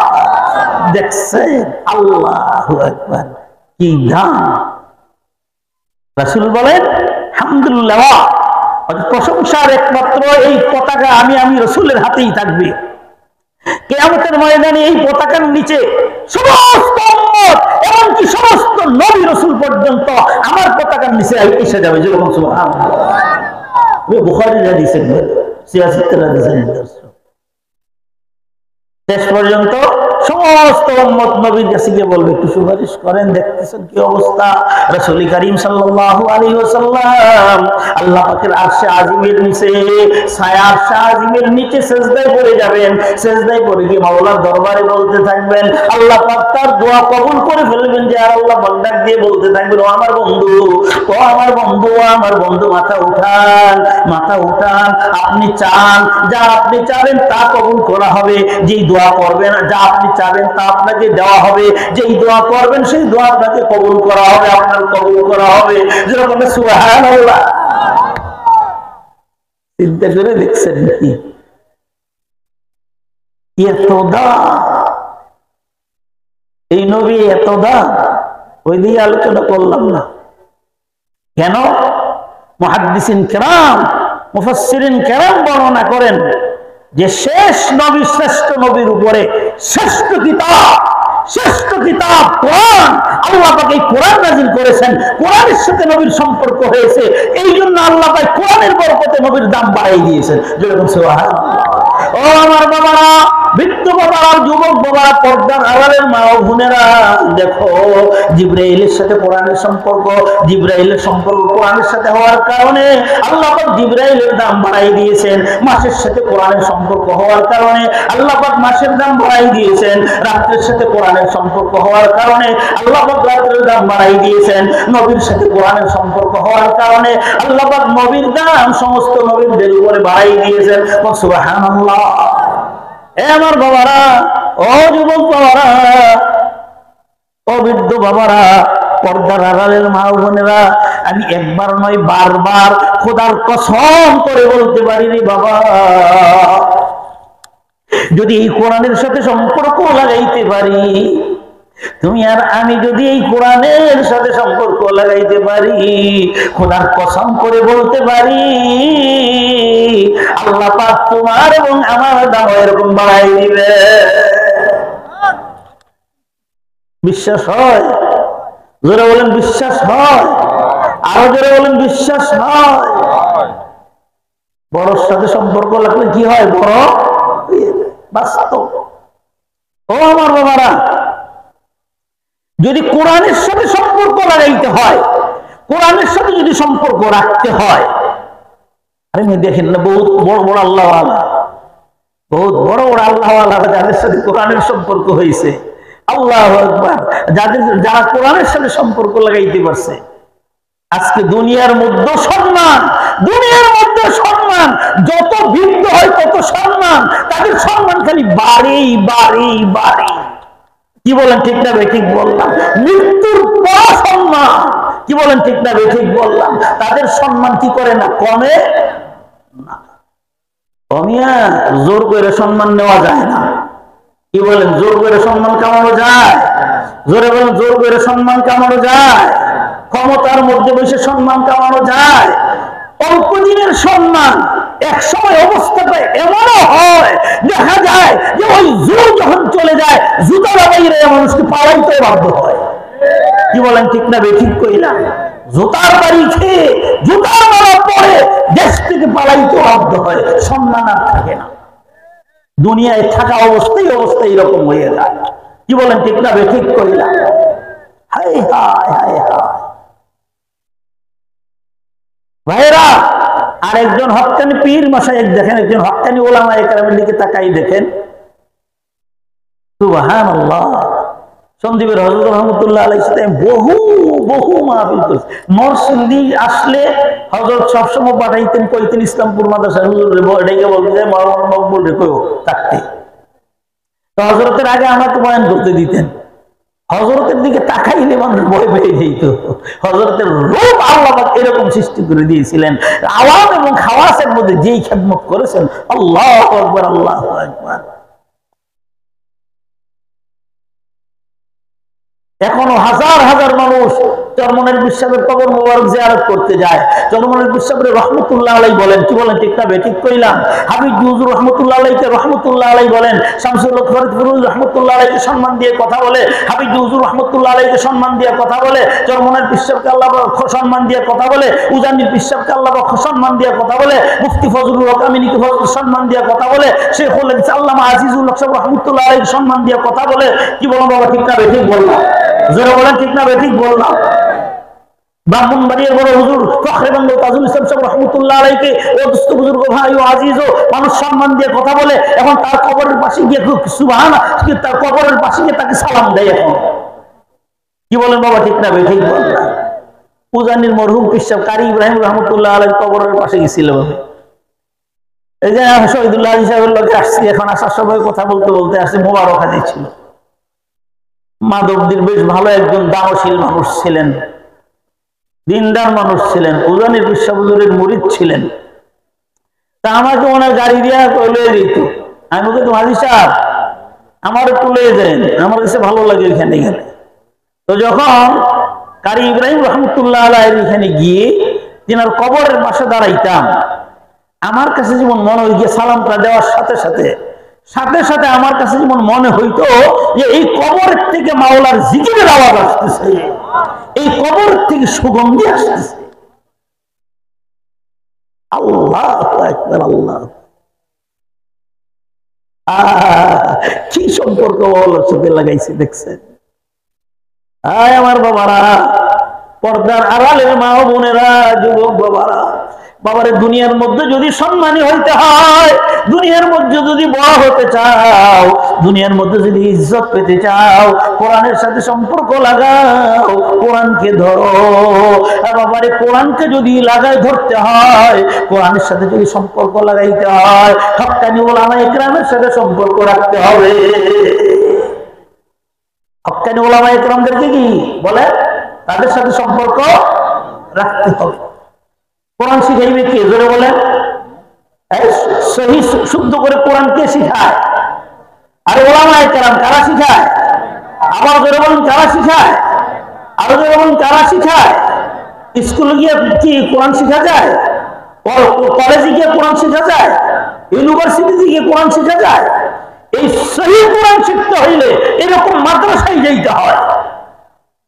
A: দেখছেন আল্লাহু আকবার, কি দাম। রাসূল বলেন আলহামদুলিল্লাহ, প্রশংসার একমাত্র এই পতাকা আমি রাসূলের হাতেই থাকবে। কিয়ামতের ময়দানে এই পতাকার নিচে সমস্ত উম্মত, এমনকি সমস্ত নবী রাসূল পর্যন্ত আমার পতাকার নিচে এসে যাবে। যেরকম সুবহানাল্লাহ। বুখারীর হাদিসের সিয়াসতের হাদিসের শেষ পর্যন্ত সমস্ত উম্মত নবীর কাছে গিয়ে বলবে একটু সুপারিশ করেন। দেখতেছেন কি অবস্থা। রাসূল করিম সাল্লাল্লাহু আলাইহি ওয়াসাল্লাম আল্লাহ পাকের আরশে আজিমের নিচে, ছায়া আরশে আজিমের নিচে সিজদায় পড়ে যাবেন। সিজদায় পড়ে গিয়ে মাওলার দরবারে বলতে থাকবেন, আল্লাহ পাক তার দোয়া কবুল করে ফেলবেন। যে আর আল্লাহ বন্দাক দিয়ে বলতে থাকবেন, ও আমার বন্ধু, ও আমার বন্ধু, ও আমার বন্ধু, মাথা উঠান, মাথা উঠান। আপনি চান, যা আপনি চাবেন তা কবুল করা হবে। যেই দোয়া করবেন, যা আপনি চাবেন তা আপনাকে দেওয়া হবে, যেই দোয়া করবেন সেই দোয়া আপনাকে কবুল করা হবে, আপনার কবুল করা হবে। যেরকম সুবহানাল্লাহ। চিন্তা করে দেখছেন নাকি এত দাম? এই নবী এত দাম, ওই দিয়ে আলোচনা করলাম না কেন? মুহাদ্দিসিন কেরাম, মুফাসসিরিন কেরাম বর্ণনা করেন যে শেষ নবী, শ্রেষ্ঠ নবীর উপরে শ্রেষ্ঠ কিতাব কোরআন, আল্লাহ পাক এই কোরআন নাযিল করেছেন, কোরআনের সাথে নবীর সম্পর্ক হয়েছে, এই জন্য আল্লাহ পাক কোরআনের বরকতে নবীর দাম বাড়িয়ে দিয়েছেন। যেরকম সুবহানাল্লাহ। ও আমার বাবারা, বৃদ্ধ বাবারা, যুবক বাবারা, পর্দার আড়ালের মা ও বোনেরা, দেখো জিবরাইলের সাথে কোরআনের সম্পর্ক, জিবরাইলের সম্পর্ক কোরআনের সাথে হওয়ার কারণে আল্লাহ পাক জিবরাইলের দাম বাড়াই দিয়েছেন। মাসের সাথে কোরআনের সম্পর্ক হওয়ার কারণে আল্লাহ পাক মাসের দাম বাড়াই দিয়েছেন। রাত্রের সাথে কোরআনের সম্পর্ক হওয়ার কারণে আল্লাহ পাক রাত্রের দাম বাড়াই দিয়েছেন। নবীর সাথে কোরআনের সম্পর্ক হওয়ার কারণে আল্লাহ পাক নবীর দাম সমস্ত নবীদের উপরে বাড়াই দিয়েছেন। সুবহানাল্লাহ। আমার বাবারা, ও যুবক বাবারা, ও বৃদ্ধ বাবারা, পর্দার আড়ালের মা বোনেরা, আমি একবার নয় বারবার খোদার কসম করে বলতে পারি রে বাবা, যদি এই কোরআনের সাথে সম্পর্ক লাগাইতে পারি, তুমি আর আমি যদি এই কোরআনের সাথে সম্পর্ক লাগাইতে পারি, খোদার কসম করে বলতে পারি আল্লাহ পাক তোমার এবং আমার দাম এরকম বাড়াই দিবে। বিশ্বাস হয়? জোরে বলেন বিশ্বাস হয়? আরো জোরে বলেন বিশ্বাস হয়? বড়র সাথে সম্পর্ক লাগলে কি হয়? বড় বাস্তব। ও আমার বাবারা, যদি কোরআনের সাথে সম্পর্ক লাগাইতে হয়, কোরআনের সাথে যদি সম্পর্ক রাখতে হয়, আরে দেখেন না বহুত বড় বড় আল্লাহওয়ালা, বহুত বড় বড় আল্লাহওয়ালা যাদের সাথে কোরআনের সম্পর্ক হয়েছে, আল্লাহু আকবার, যারা কোরআনের সাথে সম্পর্ক লাগাইতে পারছে, আজকে দুনিয়ার মধ্যে সম্মান, যত বৃদ্ধ হয় তত সম্মান, তাদের সম্মান খালি বাড়ি। কি বলেন ঠিক না ঠিক বললাম? মৃত্যুর পর সম্মান, কি বলেন ঠিক না ঠিক বললাম? তাদের সম্মান কি করে না? কমে না। কমিয়া জোর করে সম্মান নেওয়া যায় না। কি বলেন? জোর করে সম্মান কামানো যায়? জোরে বলেন, জোর করে সম্মান কামানো যায়? ক্ষমতার মধ্যে বসে সম্মান কামানো যায়? অল্প দিনের সম্মান এক সময় অবস্থাটা এমনও হয়, দেখা যায় যে ওই জোর যখন চলে যায়, জুতা লাগাইলে মানুষকে পালাইতে বাধ্য হয়। কি বলেন ঠিক না ঠিক কইলাম? জুতার বাড়ি খেয়ে, জুতার মারা পরে দেশ থেকে পালাইতে বাধ্য হয়, সম্মান আর থাকে না। দুনিয়ায় থাকা অবস্থায় এরকম হয়ে যায়। কি বলেন ঠিক না ঠিক কইলাম? হায় হায় হায় হায় ভাইরা, আর একজন হক্কানি পীর মাশায়েখ দেখেন, একজন হক্কানি ওলামা একরামের দিকে তাকাই দেখেন, সুবহানাল্লাহ। সন্দীপের হযরত রহমাতুল্লাহ আলাইহির সাথে বহু মাহফিল করেছে। নরসিংদী আসলে হযরত সবসময় পাঠাইতেন, কইতেন ইসলামপুর মাদ্রাসা হুজুরে ডেকে বলতে যে মাওলানা মকবুল রে কইও থাকতে। তো হযরতের আগে আমাকে বয়ান করতে দিতেন। হযরতের দিকে তাকাইলে মানুষ ভয় পেয়ে যেত। হযরতের রূপ আল্লাহ পাক এরকম সৃষ্টি করে দিয়েছিলেন। আওয়াম এবং খাওয়াসের মধ্যে যেই খেদমত করেছেন, আল্লাহু আকবার, আল্লাহু আকবার। এখনো হাজার হাজার মানুষ চরমনের বিশ্বাসের কবর মোবারক জিয়ারত করতে যায়। চরমনের বিশ্বাসের রহমতুল্লাহ আলাইহি বলেন, কি বলেন ঠিক না ঠিক কইলাম? হাবিব হুজুর রহমতুল্লাহ আলাইহিকে রহমতুল্লাহ আলাইহি বলেন, শামসুল হক ফরিদ ফিরোজ রহমতুল্লাহ আলাইহিকে সম্মান দিয়ে কথা বলে, হাবিব হুজুর রহমতুল্লাহ আলাইহিকে সম্মান দিয়ে কথা বলে, চরমনের বিশ্বাসকে আল্লাহ সম্মান দিয়ে কথা বলে, উজানির বিশ্বাসকে আল্লাহ সম্মান দিয়ে কথা বলে, মুফতি ফজলুল হক আমিনীকে সম্মান দিয়ে কথা বলে, শেখুল আল্লামা আজিজুল হক সাহেব রহমতুল্লাহ আলাইহিকে সম্মান দিয়ে কথা বলে। কি বলেন বাবা ঠিক না ঠিক বললাম? জোরে বলেন ঠিক না ঠিক বললাম? ব্রাহ্মণবাড়িয়ার বড় হুজুর ফখরে তাজুল ইসলাম সাহেব রহমতুল্লাহ আলাইহিকে ও দোস্ত বুজুর্গ ভাই ও আজিজ ও মানুষ সম্মান দিয়ে কথা বলে। এখন তার কবরের পাশে গিয়ে সুবহানাল্লাহ, তার কবরের পাশে গিয়ে তাকে সালাম দেয়। এখন কি বলেন বাবা ঠিক না ঠিক বললাম? উজানির মরহুম পিসাব কারি ইব্রাহিম রহমতুল্লাহ আলাইহি কবরের পাশে গেছিল। এই যে শহীদুল্লাহ সাহেবের লোকে আসছি, এখন আসার সময় কথা বলতে আসছে, মোবারক হাজি ছিল। মাধবদীর বেশ ভালো একজন দানশীল মানুষ ছিলেন, দিনদার মানুষ ছিলেন, উজানির বিশ্বাবুজুরের মুরিদ ছিলেন। তা আমাকে ওনার গাড়ি দিয়া লয়ে দিত। আমি বলছি, তো হাজি সাহেব আমার একটু লয়ে দেন, আমার কাছে ভালো লাগে এখানে গেলে। তো যখন কারি ইব্রাহিম রহমতুল্লাহ আলাইহির এখানে গিয়ে তিনার কবরের পাশে দাঁড়াইতাম, আমার কাছে যেমন মনে হয় গিয়ে সালামটা দেওয়ার সাথে সাথে সাথে সাথে আমার কাছে যেমন মনে হইতো যে এই কবরের থেকে মাওলার জিকিরের আওয়াজ আসতেছে, এই কবরের থেকে সুগন্ধি আসতেছে। আল্লাহু আকবার, আল্লাহ। কি সম্পর্ক মাওলার সাথে লাগাইছে দেখছেন? আয় আমার বাবারা, পর্দার আড়ালের মা ও বোনেরা, যুবক বাবারা, বাবারে দুনিয়ার মধ্যে যদি সম্মানী হইতে হয়, দুনিয়ার মধ্যে যদি বড় হতে চাও, দুনিয়ার মধ্যে যদি ইজ্জত পেতে চাও, কোরআনের সাথে সম্পর্ক লাগাও, কোরআনকে ধরো। আর বাবারে কোরআনকে যদি লাগায় ধরতে হয়, কোরআনের সাথে যদি সম্পর্ক লাগাইতে হয়, হক্কানি ওলামা ইকরামের সাথে সম্পর্ক রাখতে হবে। হক্কানি ওলামা ইকরামদেরকে কি বলে? তাদের সাথে সম্পর্ক রাখতে হবে। কোরআন শিখাইবে কে? জোরে বলেন। সহি শুদ্ধ করে কোরআন কে শিখায়? আরে ওলামায়ে কেরাম। কারা শিখায়? আবার জোরে বলেন, কারা শিখায়? আরো জোরে বলেন, কারা শিখায়? স্কুলে গিয়ে কি কোরআন শিখা যায়? কলেজে গিয়ে কোরআন শিখা যায়? ইউনিভার্সিটিতে গিয়ে কোরআন শিখা যায়? এই সহি কোরআন শিখতে হইলে এরকম মাদ্রাসায় যাইতে হয়।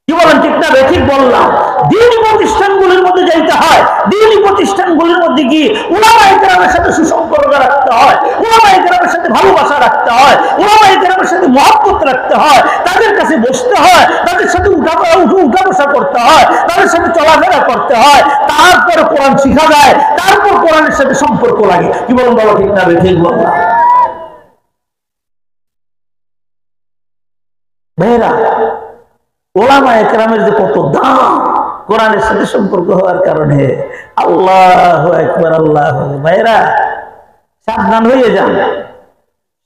A: কি বলেন, ঠিক না? ঠিক বললাম। দ্বীনি প্রতিষ্ঠানগুলির মধ্যে যাইতে হয়। দ্বীনি প্রতিষ্ঠানগুলির মধ্যে গিয়ে উলামায়ে কেরামের সাথে সুসম্পর্ক রাখতে হয়, উলামায়ে কেরামের সাথে ভালোবাসা রাখতে হয়, উলামায়ে কেরামের সাথে মহব্বত রাখতে হয়, তাদের কাছে বসতে হয়, তাদের সাথে উঠা বসা করতে হয়, তাদের সাথে চলাফেরা করতে হয়। তারপরে কোরআন শিখা যায়, তারপর কোরআনের সাথে সম্পর্ক লাগে। কি বলেন বাবা, ঠিক না? ঠিক বললাম। ভাইরা, ওলামায়ে কেরামের যে কত দাম কোরআনের সাথে সম্পর্ক হওয়ার কারণে। আল্লাহু আকবার, আল্লাহ। ভাইরা, সাবধান হয়ে যান,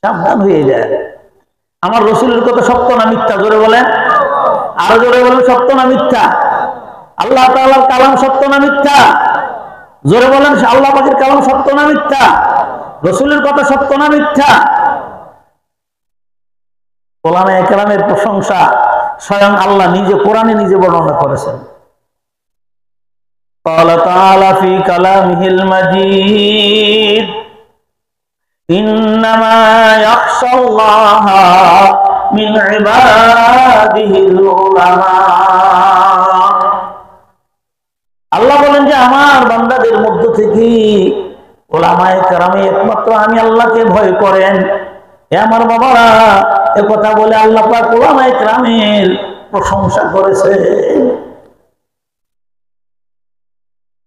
A: সাবধান হয়ে যান। আমার রাসূলের কথা সত্য না মিথ্যা? জোরে বলেন, আরো জোরে বলেন, সত্য না মিথ্যা? আল্লাহ তাআলার কালাম সত্য না মিথ্যা? জোরে বলেন, আল্লাহ পাকের কালাম সত্য না মিথ্যা? রাসূলের কথা সত্য না মিথ্যা? ওলামায়ে কেরামের প্রশংসা স্বয়ং আল্লাহ নিজে কোরআনে নিজে বর্ণনা করেছেন। قال تعالى في كلامه المجيد إنما يخشى الله من عباده العلماء। আল্লাহ বলেন যে আমার বান্দাদের মধ্য থেকে ওলামায়ে কেরাম একমাত্র আমি আল্লাহকে ভয় করেন। এ আমার বাবারা, এ কথা বলে আল্লাহ পাক ওলামায়ে কেরামের প্রশংসা করেছে।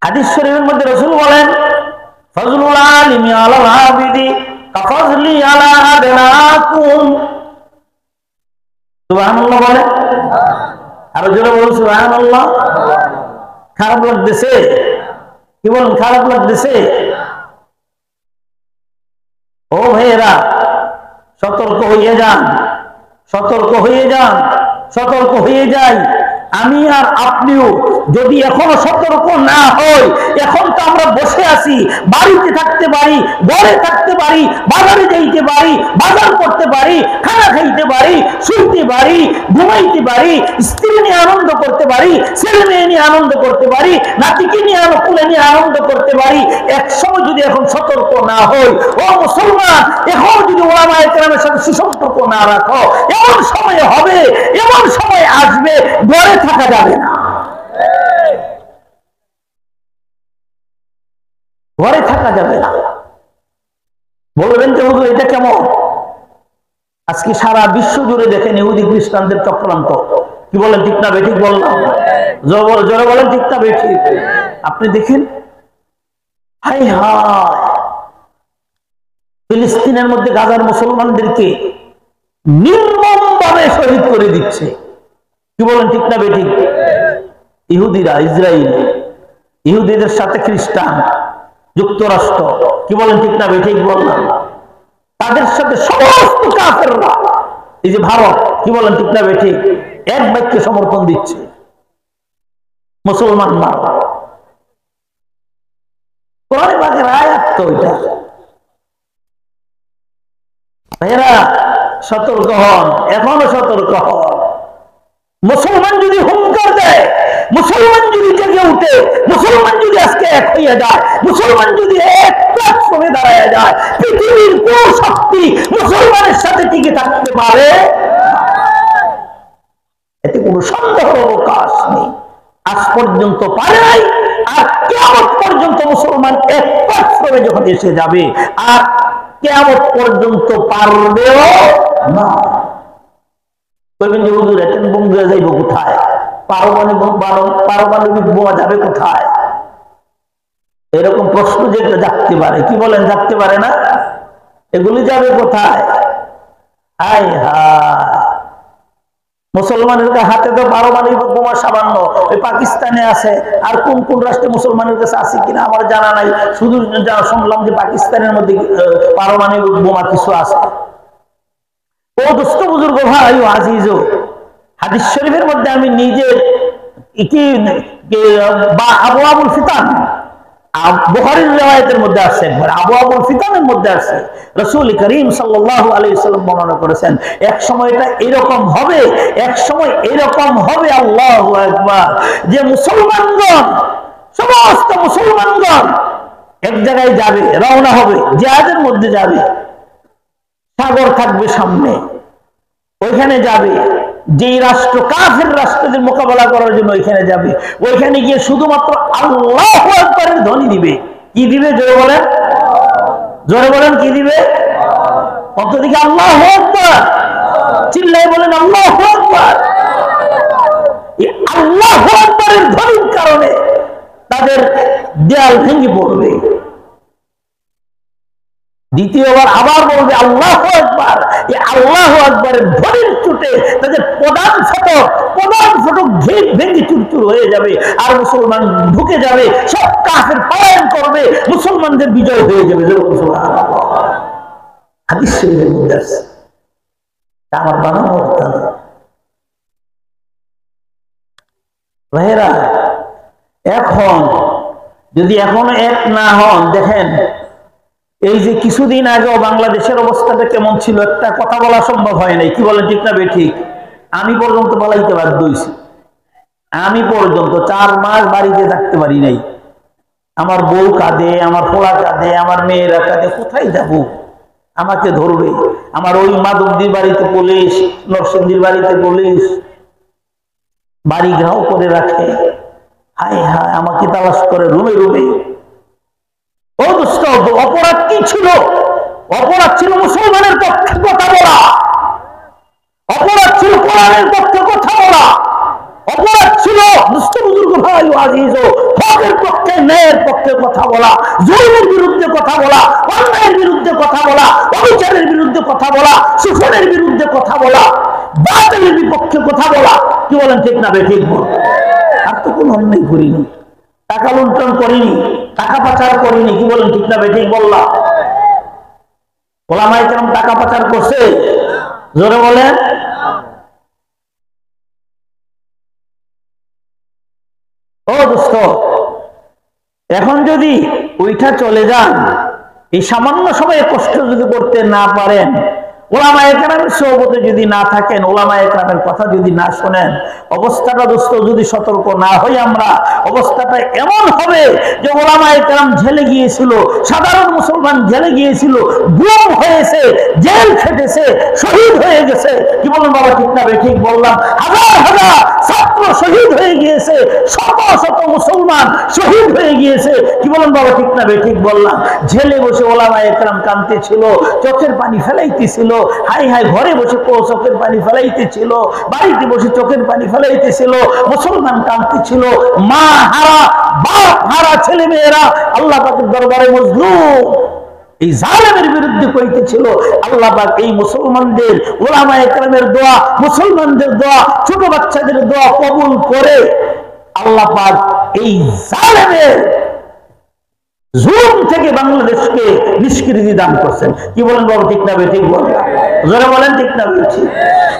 A: হাদিস শরীফের মধ্যে রাসূল বলেন, ফাজলুল আলিমি আলাল আবিদি কাফাজলি আলা আদনাকুম। সুবহানাল্লাহ বলে, আরো জোরে বলুন সুবহানাল্লাহ। খারাপ লাগতেছে? কি বলেন, খারাপ লাগতেছে? ও ভাইয়েরা, সতর্ক হয়ে যান, সতর্ক হয়ে যান, সতর্ক হয়ে যাই। আমি আর আপনিও যদি এখনো সতর্ক না হই, এখন তো আমরা বসে আছি, বাড়িতে থাকতে পারি, ঘরে থাকতে পারি, বাজারে যাইতে পারি, বাজার করতে পারি, খানা খাইতে পারি, শুইতে পারি, ঘুমাইতে পারি, স্ত্রী নিয়ে আনন্দ করতে পারি, ছেলে মেয়ে নিয়ে আনন্দ করতে পারি, নাতিকে নিয়ে কুলে নিয়ে আনন্দ করতে পারি। এক সময় যদি এখন সতর্ক না হই, ও মুসলমান, এখন যদি ওলামায়ে কেরামের সাথে সুসম্পর্ক না রাখো, এমন সময় হবে, এমন সময় আসবে ঘরে থাকা যাবে না, ঘরে থাকা যাবে না। বলবেন যে হুজুর এটা কেমন? আজকে সারা বিশ্ব জুড়ে দেখেন ইহুদি খ্রিস্টানদের চক্রান্ত। কি বলেন, ঠিক না? ঠিক বললাম। জোরে বলেন, ঠিক না? ঠিক। আপনি দেখেন, হায় হায়, ফিলিস্তিনের মধ্যে গাজার মুসলমানদেরকে নির্মমভাবে শহীদ করে দিচ্ছে। কি বলেন, ঠিক না? ঠিক। ইহুদিরা, ইসরায়েল, ইহুদিদের সাথে খ্রিস্টান, যুক্তরাষ্ট্র, কি বলেন, ঠিক না? ঠিক বললাম। তাদের সাথে সমস্ত কাফেররা এই যে ভারত, কি বলেন ঠিক না বেঠিক, এক বাক্যে সমর্থন দিচ্ছে মুসলমান ভারত। কোরআনে পাকের আয়াত তো এটা। ভাইয়েরা সতর্ক হন, এখনো সতর্ক হন। মুসলমান যদি হুঙ্কার দেয়, মুসলমান যদি জেগে উঠে, মুসলমান যদি আজকে এক হইয়া যায়, মুসলমান যদি এক প্ল্যাটফর্মে দাঁড়ায় যায়, পৃথিবীর কোন শক্তি মুসলমানের সাথে টিকে থাকতে পারে? এতে কোনো সন্দেহ অবকাশ নেই। আজ পর্যন্ত পারে নাই, আর কিয়ামত পর্যন্ত মুসলমান এক প্ল্যাটফর্মে যখন এসে যাবে, আর কিয়ামত পর্যন্ত পারবেও না। বলবেন যে হুজুর এটেন বোমা যাইব কোথায়? পারমাণবিক বোমা যাবে কোথায়? এরকম প্রশ্ন যেগুলো জাগতে পারে, কি বলেন জাগতে পারে না? এগুলি যাবে কোথায়? হায় হায়, মুসলমানের হাতে তো পারমাণবিক বোমা সামান্য, ওই পাকিস্তানে আছে, আর কোন কোন রাষ্ট্রে মুসলমানের কাছে আছে কিনা আমার জানা নাই। শুধু শুনলাম যে পাকিস্তানের মধ্যে পারমাণবিক বোমা কিছু আছে। ও দোস্ত বুজুর্গ ভাই ও আজিজ, হাদিস শরীফের মধ্যে আমি নিজে আবু আবুল ফিতান, বুখারীর riwayতের মধ্যে আছে, একবার আবু আবুল ফিতানের মধ্যে আছে, রাসূল করিম সাল্লাল্লাহু আলাইহি ওয়াসাল্লাম বর্ণনা করেছেন, এক সময় এটা এরকম হবে, এক সময় এরকম হবে, আল্লাহু আকবার, যে মুসলমানগণ, সমস্ত মুসলমানগণ এক জায়গায় যাবে, রওনা হবে, জিহাদের মধ্যে যাবে, সাগর থাকবে সামনে, ওইখানে যাবে, যে রাষ্ট্র কাফের রাষ্ট্রদের মোকাবেলা করার জন্য ওইখানে যাবে, ওইখানে গিয়ে শুধুমাত্র আল্লাহু আকবারের ধ্বনি দিবে। কি দিবে? জোরে বলেন, জোরে বলেন, কি দিবে? অন্তদিকে আল্লাহু আকবার, চিল্লায় বলেন আল্লাহু আকবার। এই আল্লাহু আকবারের ধ্বনির কারণে তাদের দেয়াল ভেঙে পড়বে। দ্বিতীয়বার আবার বলবে আল্লাহু আকবার। এই আল্লাহু আকবারের ধ্বনির চোটে তাদের প্রধান ফটক ভেঙে চুরচুর হয়ে যাবে, আর মুসলমান ঢুকে যাবে, সব কাফের পলায়ন করবে, মুসলমানদের বিজয় হয়ে যাবে। হাদিস শরীফের মধ্যে আছে, আমার বানানো কথা না। ভাইয়েরা, এখন যদি এখনো এক না হন, দেখেন এই যে কিছুদিন আগেও বাংলাদেশের অবস্থাটা কেমন ছিল, একটা কথা বলা সম্ভব হয় নাই, কি বলেন ঠিক না বেঠিক? আমি পর্যন্ত বলাইতে বাধ্য হইছি, আমি পর্যন্ত 4 মাস বাড়িতে থাকতে পারি নাই। আমার বউ কাঁদে, আমার পোলা কাঁদে, আমার মেয়েরা কাঁদে, কোথায় যাব? আমাকে ধরবে। আমার ওই মাধবদীর বাড়িতে পুলিশ, নরসিংদীর বাড়িতে পুলিশ, বাড়ি ঘেরাও করে রাখে, হায় হায়, আমাকে তালাশ করে রুমে রুমে। অপরাধ কি ছিল? অপরাধ ছিল মুসলমানের পক্ষে কথা বলা, অপরাধ ছিল কোরআনের পক্ষে কথা বলা, অপরাধ ছিল দুষ্ট বুজুর্গ ভাই ও আজিজ, হকের পক্ষে, ন্যায়ের পক্ষে কথা বলা, জুলুমের বিরুদ্ধে কথা বলা, অন্যায়ের বিরুদ্ধে কথা বলা, অবিচারের বিরুদ্ধে কথা বলা, শোষণের বিরুদ্ধে কথা বলা, বাতিলের বিপক্ষে কথা বলা। কি বলেন ঠিক না বেঠিক? আর তো কোনো অন্যায় করিনি, টাকা লুণ্ঠন করিনি, টাকা পাচার করিনি, কি বলেন ঠিক না বেঠিক? বললাম ওলামায়ে কেরাম টাকা পাচার করছে? জোরে বলেন। ও দোস্ত, এখন যদি ওইটা চলে যান, এই সামান্য সময়ে কষ্ট যদি করতে না পারেন, ওলামায়ে কেরামের সোহবতে যদি না থাকেন, ওলামায়ে কেরামের কথা যদি না শোনেন, অবস্থাটা দোস্ত যদি সতর্ক না হই আমরা, অবস্থাটা এমন হবে যে ওলামায়ে কেরাম জেলে গিয়েছিল, সাধারণ মুসলমান জেলে গিয়েছিল, গুম হয়েছে, জেল খেটেছে, শহীদ হয়ে গেছে। কি বলেন বাবা ঠিক না বেঠিক? বললাম হাজার হাজার ছাত্র শহীদ হয়ে গিয়েছে, শত শত মুসলমান শহীদ হয়ে গিয়েছে। কি বলেন বাবা ঠিক না বেঠিক? বললাম জেলে বসে ওলামায়ে কেরাম কাঁদতেছিল, চোখের পানি ফেলাইতেছিল, হাই হাই, ঘরে বসে চোখের পানি ফেলাইতেছিল, বাড়িতে বসে চোখের পানি ফেলাইতেছিল, মুসলমান কাঁদতেছিল, মা হারা, বাপ হারা ছেলে মেয়েরা আল্লাহ পাকের দরবারে মজলুম, এই জালেমের বিরুদ্ধে কইতেছিল। আল্লাহ পাক এই মুসলমানদের, ওলামায়ে কেরামের দোয়া, মুসলমানদের দোয়া, ছোট বাচ্চাদের দোয়া কবুল করে আল্লাহ পাক এই জালেমের জুলুম থেকে বাংলাদেশকে নিষ্কৃতি দান করছেন। কি বলেন বাবা ঠিক না বেঠিক? বলেন। জোরে বলেন ঠিক না বলছি?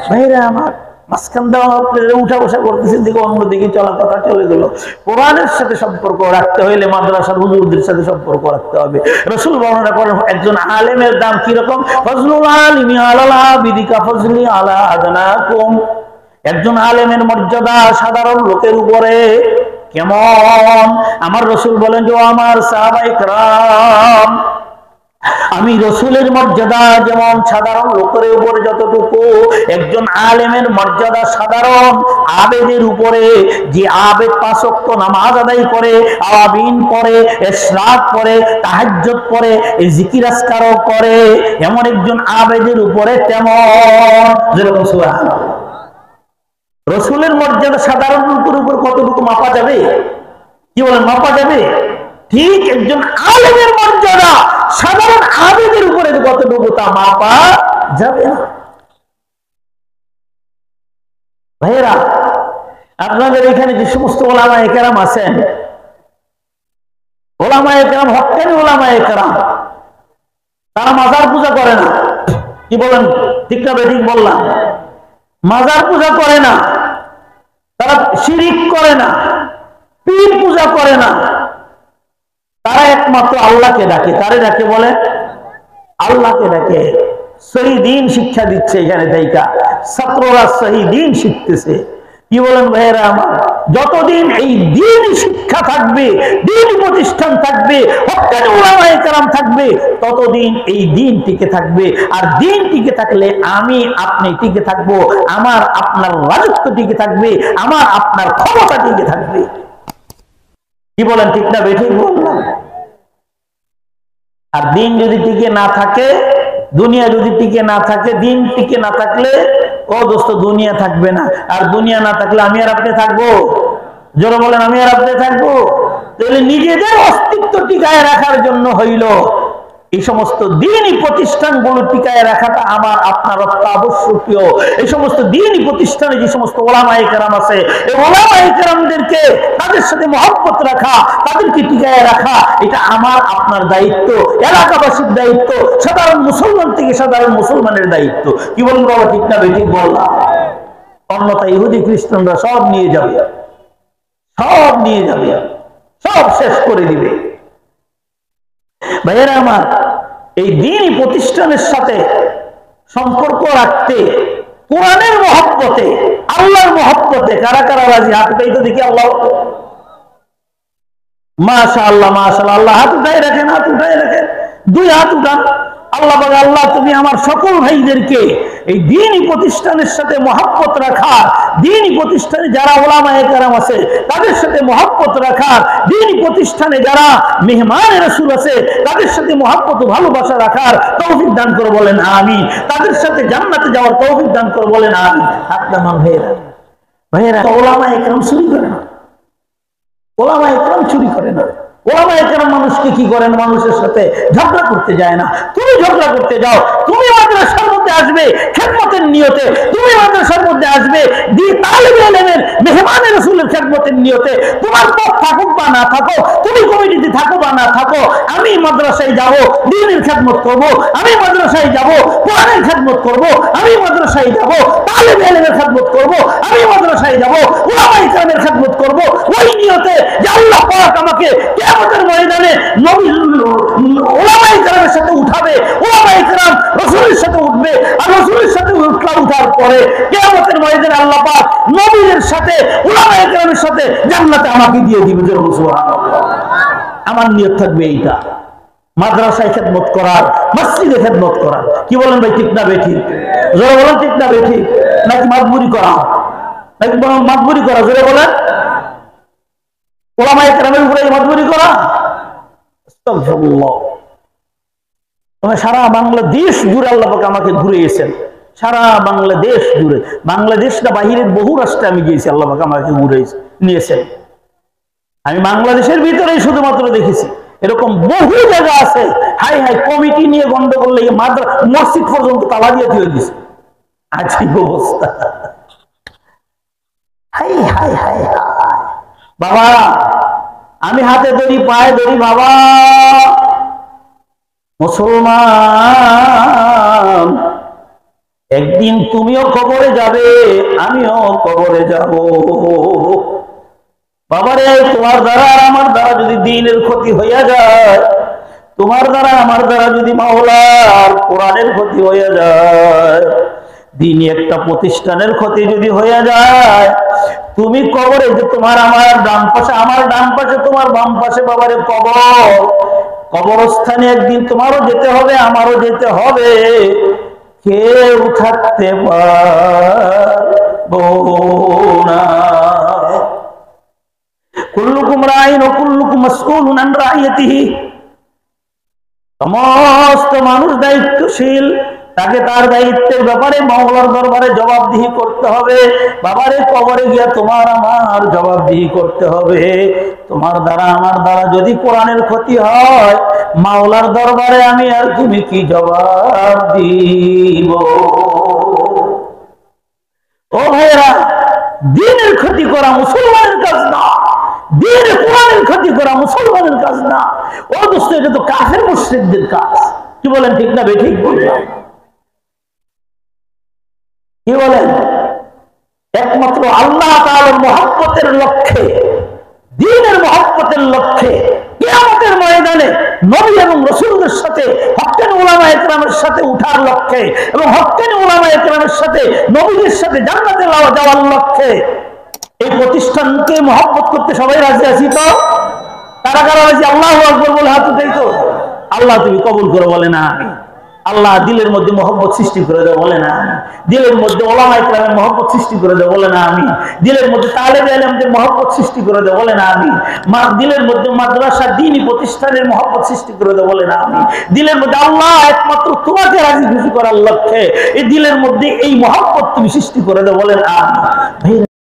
A: ভাইরা আমার, মাঝখান দেওয়া উঠা বসা করতেছেন, দিকে অন্যদিকে চলা কথা চলে গেল। কোরআনের সাথে সম্পর্ক রাখতে হইলে মাদ্রাসার হুজুরদের সাথে সম্পর্ক রাখতে হবে। রাসূল বর্ণনা করেন একজন আলেমের দাম কিরকম, ফজলুল আলিমি আলাল আবিদি কা ফজলি আলা আদনাকুম। একজন আলেমের মর্যাদা সাধারণ লোকের উপরে কেমন? আমার রাসূল বলেন যে আমার সাহাবায়ে কেরাম, আমি রসুলের মর্যাদা যেমন সাধারণ লোকের উপরে যতটুকু, একজন আলেমের মর্যাদা সাধারণ আবেদের উপরে। যে আবেদ 5 ওয়াক্ত নামাজ আদায় করে, আওয়াবিন পড়ে, ইশরাক পড়ে, তাহাজ্জুদ পড়ে, জিকির আজকারও করে, এমন একজন আবেদের উপরে তেমন যেরকম সুবহানাল্লাহ। রসুলের মর্যাদা সাধারণ লোকের উপর কতটুকু মাপা যাবে? কি বলেন, মাপা যাবে? ঠিক একজন আলেমের মর্যাদা সাধারণ আবেদের উপরে কতটুকু তা মাপা যাবে না। ভাইয়েরা, আপনাদের এখানে যে সমস্ত ওলামায়ে কেরাম আছেন, ওলামায়ে কেরাম, হক্কানি ওলামায়ে কেরাম, তারা মাজার পূজা করে না। কি বলেন, ঠিক না বেঠিক বললাম? মাজার পূজা করে না, তারা শিরিক করে না, পীর পূজা করে না, তারা একমাত্র আল্লাহকে ডাকে। তারে ডাকে বলে আল্লাহকে ডাকে। সহি দিন শিক্ষা দিচ্ছে এখানে থেকে, ছাত্ররা সহি দিন শিখতেছে। কি বলেন ভাইয়েরা আমার, যতদিন এই দিন শিক্ষা থাকবে, দিন প্রতিষ্ঠান থাকবে, হক্কানি উলামায়ে কেরাম থাকবে, ততদিন এই দিন টিকে থাকবে। আর দিন টিকে থাকলে আমি আপনি টিকে থাকবো, আমার আপনার রাজত্ব টিকে থাকবে, আমার আপনার ক্ষমতা টিকে থাকবে। কি বলেন, ঠিক না বেঠিক বললাম? আর দিন যদি টিকে না থাকে, দুনিয়া যদি টিকে না থাকে, দিন টিকে না থাকলে ও দোস্ত দুনিয়া থাকবে না। আর দুনিয়া না থাকলে আমি আর আপনি থাকবো? জোরে বলেন, আমি আর আপনি থাকবো? তাহলে নিজেদের অস্তিত্ব টিকায় রাখার জন্য হইল এই সমস্ত দ্বীনি প্রতিষ্ঠানগুলো টিকায় রাখাটা আমার আপনার আবশ্যকীয়। এই সমস্ত দ্বীনি প্রতিষ্ঠানে যে সমস্ত ওলামায়ে কেরাম আছে, এই ওলামায়ে কেরামদেরকে, তাদের সাথে মহব্বত রাখা, তাদেরকে টিকায় রাখা, এটা আমার আপনার দায়িত্ব, এলাকাবাসীর দায়িত্ব, সাধারণ মুসলমান থেকে সাধারণ মুসলমানের দায়িত্ব। কি বলুন বাবা, ঠিক না বেঠিক বললাম? অন্যথা ইহুদি খ্রিস্টানরা সব নিয়ে যাবে, সব নিয়ে যাবে, সব শেষ করে দিবে। ভাইয়েরা আমার, এই দ্বীনি প্রতিষ্ঠানের সাথে সম্পর্ক রাখতে, কোরআনের মহব্বতে, আল্লাহর মহব্বতে কারা কারা রাজি? হাত উঠাই তো দেখি। আল্লাহ, মাশাআল্লাহ, মাশাআল্লাহ। আল্লাহ হাত উঠাই রাখেন, হাত উঠাই রাখেন, 2 হাত উঠান। আল্লাহ বলে, আল্লাহ তুমি আমার সকল ভাইদেরকে এই দ্বীনি প্রতিষ্ঠানের সাথে মহব্বত রাখার, দ্বীনি প্রতিষ্ঠানে যারা ওলামায়ে কেরাম আছে তাদের সাথে মহব্বত রাখার, দ্বীনি প্রতিষ্ঠানে যারা মেহমানে রাসূল আছে তাদের সাথে মহব্বত ও ভালোবাসা রাখার তৌফিক দান করে বলেন আমিন। তাদের সাথে জান্নাতে যাওয়ার তৌফিক দান করে বলেন আমিন। হাত নামান ভাইয়েরা। ভাইয়েরা, ওলামায়ে কেরাম চুরি করে না, ওলামায়ে কেরাম চুরি করে না। ওলামায়ে কেরাম মানুষকে কি করেন? মানুষের সাথে ঝগড়া করতে যায় না। তুমি ঝগড়া করতে যাও, তুমি মাদ্রাসার মধ্যে আসবে খেদমতের নিয়তে, তুমি মাদ্রাসার মধ্যে আসবে তালিবে ইলমের মেহমানে রাসূলের খেদমতের নিয়তে। তোমার পথ থাকুক বা না থাকো, তুমি কমিটিতে থাকো বা না থাকো, আমি মাদ্রাসায় যাব, দ্বীনের খেদমত করব, আমি মাদ্রাসায় যাব, কোরআনের খেদমত করব, আমি মাদ্রাসায় যাব, তালিবে ইলমের খেদমত করব, আমি মাদ্রাসায় যাব, ওলামায়ে কেরামের খেদমত করব, ওই নিয়তে যে আল্লাহ পাক আমাকে কিয়ামতের ময়দানে নবী ওলামায়ে কেরামের সাথে উঠাবে, ওলামায়ে কেরাম রাসূলের সাথে উঠবে, আর রাসূলের সাথে উঠার পরে কিয়ামতের ময়দানে আল্লাহ পাক নবীদের সাথে ওলামায়ে কেরামের সাথে জান্নাতে আমাকে দিয়ে দিবে। সুবহানাল্লাহ। আমার নিয়ত থাকবে এইটা, মাদ্রাসায় খেদমত করার, মসজিদে খেদমত করার। কি বলেন ভাই, ঠিক না বেঠিক? জোরে বলেন, ঠিক না বেঠিক? নাকি মাতবুরি করা? নাকি মাতবুরি করা? জোরে বলেন। ওলামায়ে কেরামের উপরে মাতবুরি করা? আস্তাগফিরুল্লাহ। তবে সারা বাংলাদেশ জুড়ে আল্লাহ পাক আমাকে ঘুরিয়েছেন, সারা বাংলাদেশ জুড়ে। বাংলাদেশ না, বাহিরের বহু রাষ্ট্রে আমি গিয়েছি, আল্লাহ পাক আমাকে ঘুরে নিয়েছেন। আমি বাংলাদেশের ভিতরেই শুধুমাত্র দেখেছি, এরকম বহু জায়গা আছে। হাই হাই, কমিটি নিয়ে গন্ডগোল লেগে মসজিদ পর্যন্ত তালা দিয়ে দিয়ে দিছে। আজীব অবস্থা। হাই হাই হাই হাই বাবা, আমি হাতে ধরি, পায়ে ধরি, বাবা মুসলমান, একদিন তুমিও কবরে যাবে, আমিও কবরে যাব। বাবারে, তোমার দ্বারা আর আমার দ্বারা যদি দ্বীনের ক্ষতি হইয়া যায়, তোমার দ্বারা আমার দ্বারা যদি মাওলার কোরআনের ক্ষতি হইয়া যায়, দ্বীনি একটা প্রতিষ্ঠানের ক্ষতি যদি হইয়া যায়, তুমি কবরে যে তোমার আমার ডান পাশে, আমার ডান পাশে তোমার বাম পাশে, বাবারে কবর, কবরস্থানে একদিন তোমারও যেতে হবে, আমারও যেতে হবে। কেউ থাকতে পারবো না। কুল্লুকুম রাইন ওয়া কুল্লুকুম মাসউলুন আন রাইয়াতিহি। সমস্ত মানুষ দায়িত্বশীল, তাকে তার দায়িত্বের ব্যাপারে মাওলার দরবারে জবাবদিহি করতে হবে। বাবারে, কবরে গিয়া তোমার আমার জবাবদিহি করতে হবে। তোমার দ্বারা আমার দ্বারা যদি কোরআনের ক্ষতি হয়, মাওলার দরবারে আমি আর তুমি কি জবাব দিব? ও ভাইরা, দ্বীনের ক্ষতি করা মুসলমানের কাজ না, দ্বীনে কোরআনের ক্ষতি করা মুসলমানের কাজ না। ও দোস্ত, এটা তো কাফের মুশরিকদের কাজ। কি বলেন, ঠিক না বেঠিক বললাম? কি বলেন? একমাত্র আল্লাহ তাআলার মহব্বতের লক্ষ্যে, দ্বীনের মহব্বতের লক্ষ্যে কিয়ামতের ময়দানে নবী এবং রাসূলদের সাথে, হক্কানি উলামায়ে কেরামের সাথে উঠার লক্ষ্যে এবং হক্কানি উলামায়ে কেরামের সাথে নবীদের সাথে জান্নাতে যাওয়ার লক্ষ্যে এই প্রতিষ্ঠানকে মহব্বত করতে সবাই রাজি আছি তো? কারা কারা রাজি? আল্লাহু আকবার বলে হাত উঠাই তো। আল্লাহ তুমি কবুল করো বলে না। আল্লাহ দিলের মধ্যে মহব্বত সৃষ্টি করে দাও বলে না। দিলের মধ্যে ওলামায়ে কেরামের মহব্বত সৃষ্টি করে দাও বলে না। আমি দিলের মধ্যে তালেবে ইলমদের মহব্বত সৃষ্টি করে দাও বলে না। আমি দিলের মধ্যে মাদ্রাসা দ্বীনি প্রতিষ্ঠানের মহব্বত সৃষ্টি করে দাও বলে না। আমি দিলের মধ্যে আল্লাহ একমাত্র তোমাকে রাজি খুশি করার লক্ষ্যে এই দিলের মধ্যে এই মহব্বত তুমি সৃষ্টি করে দাও বলে না।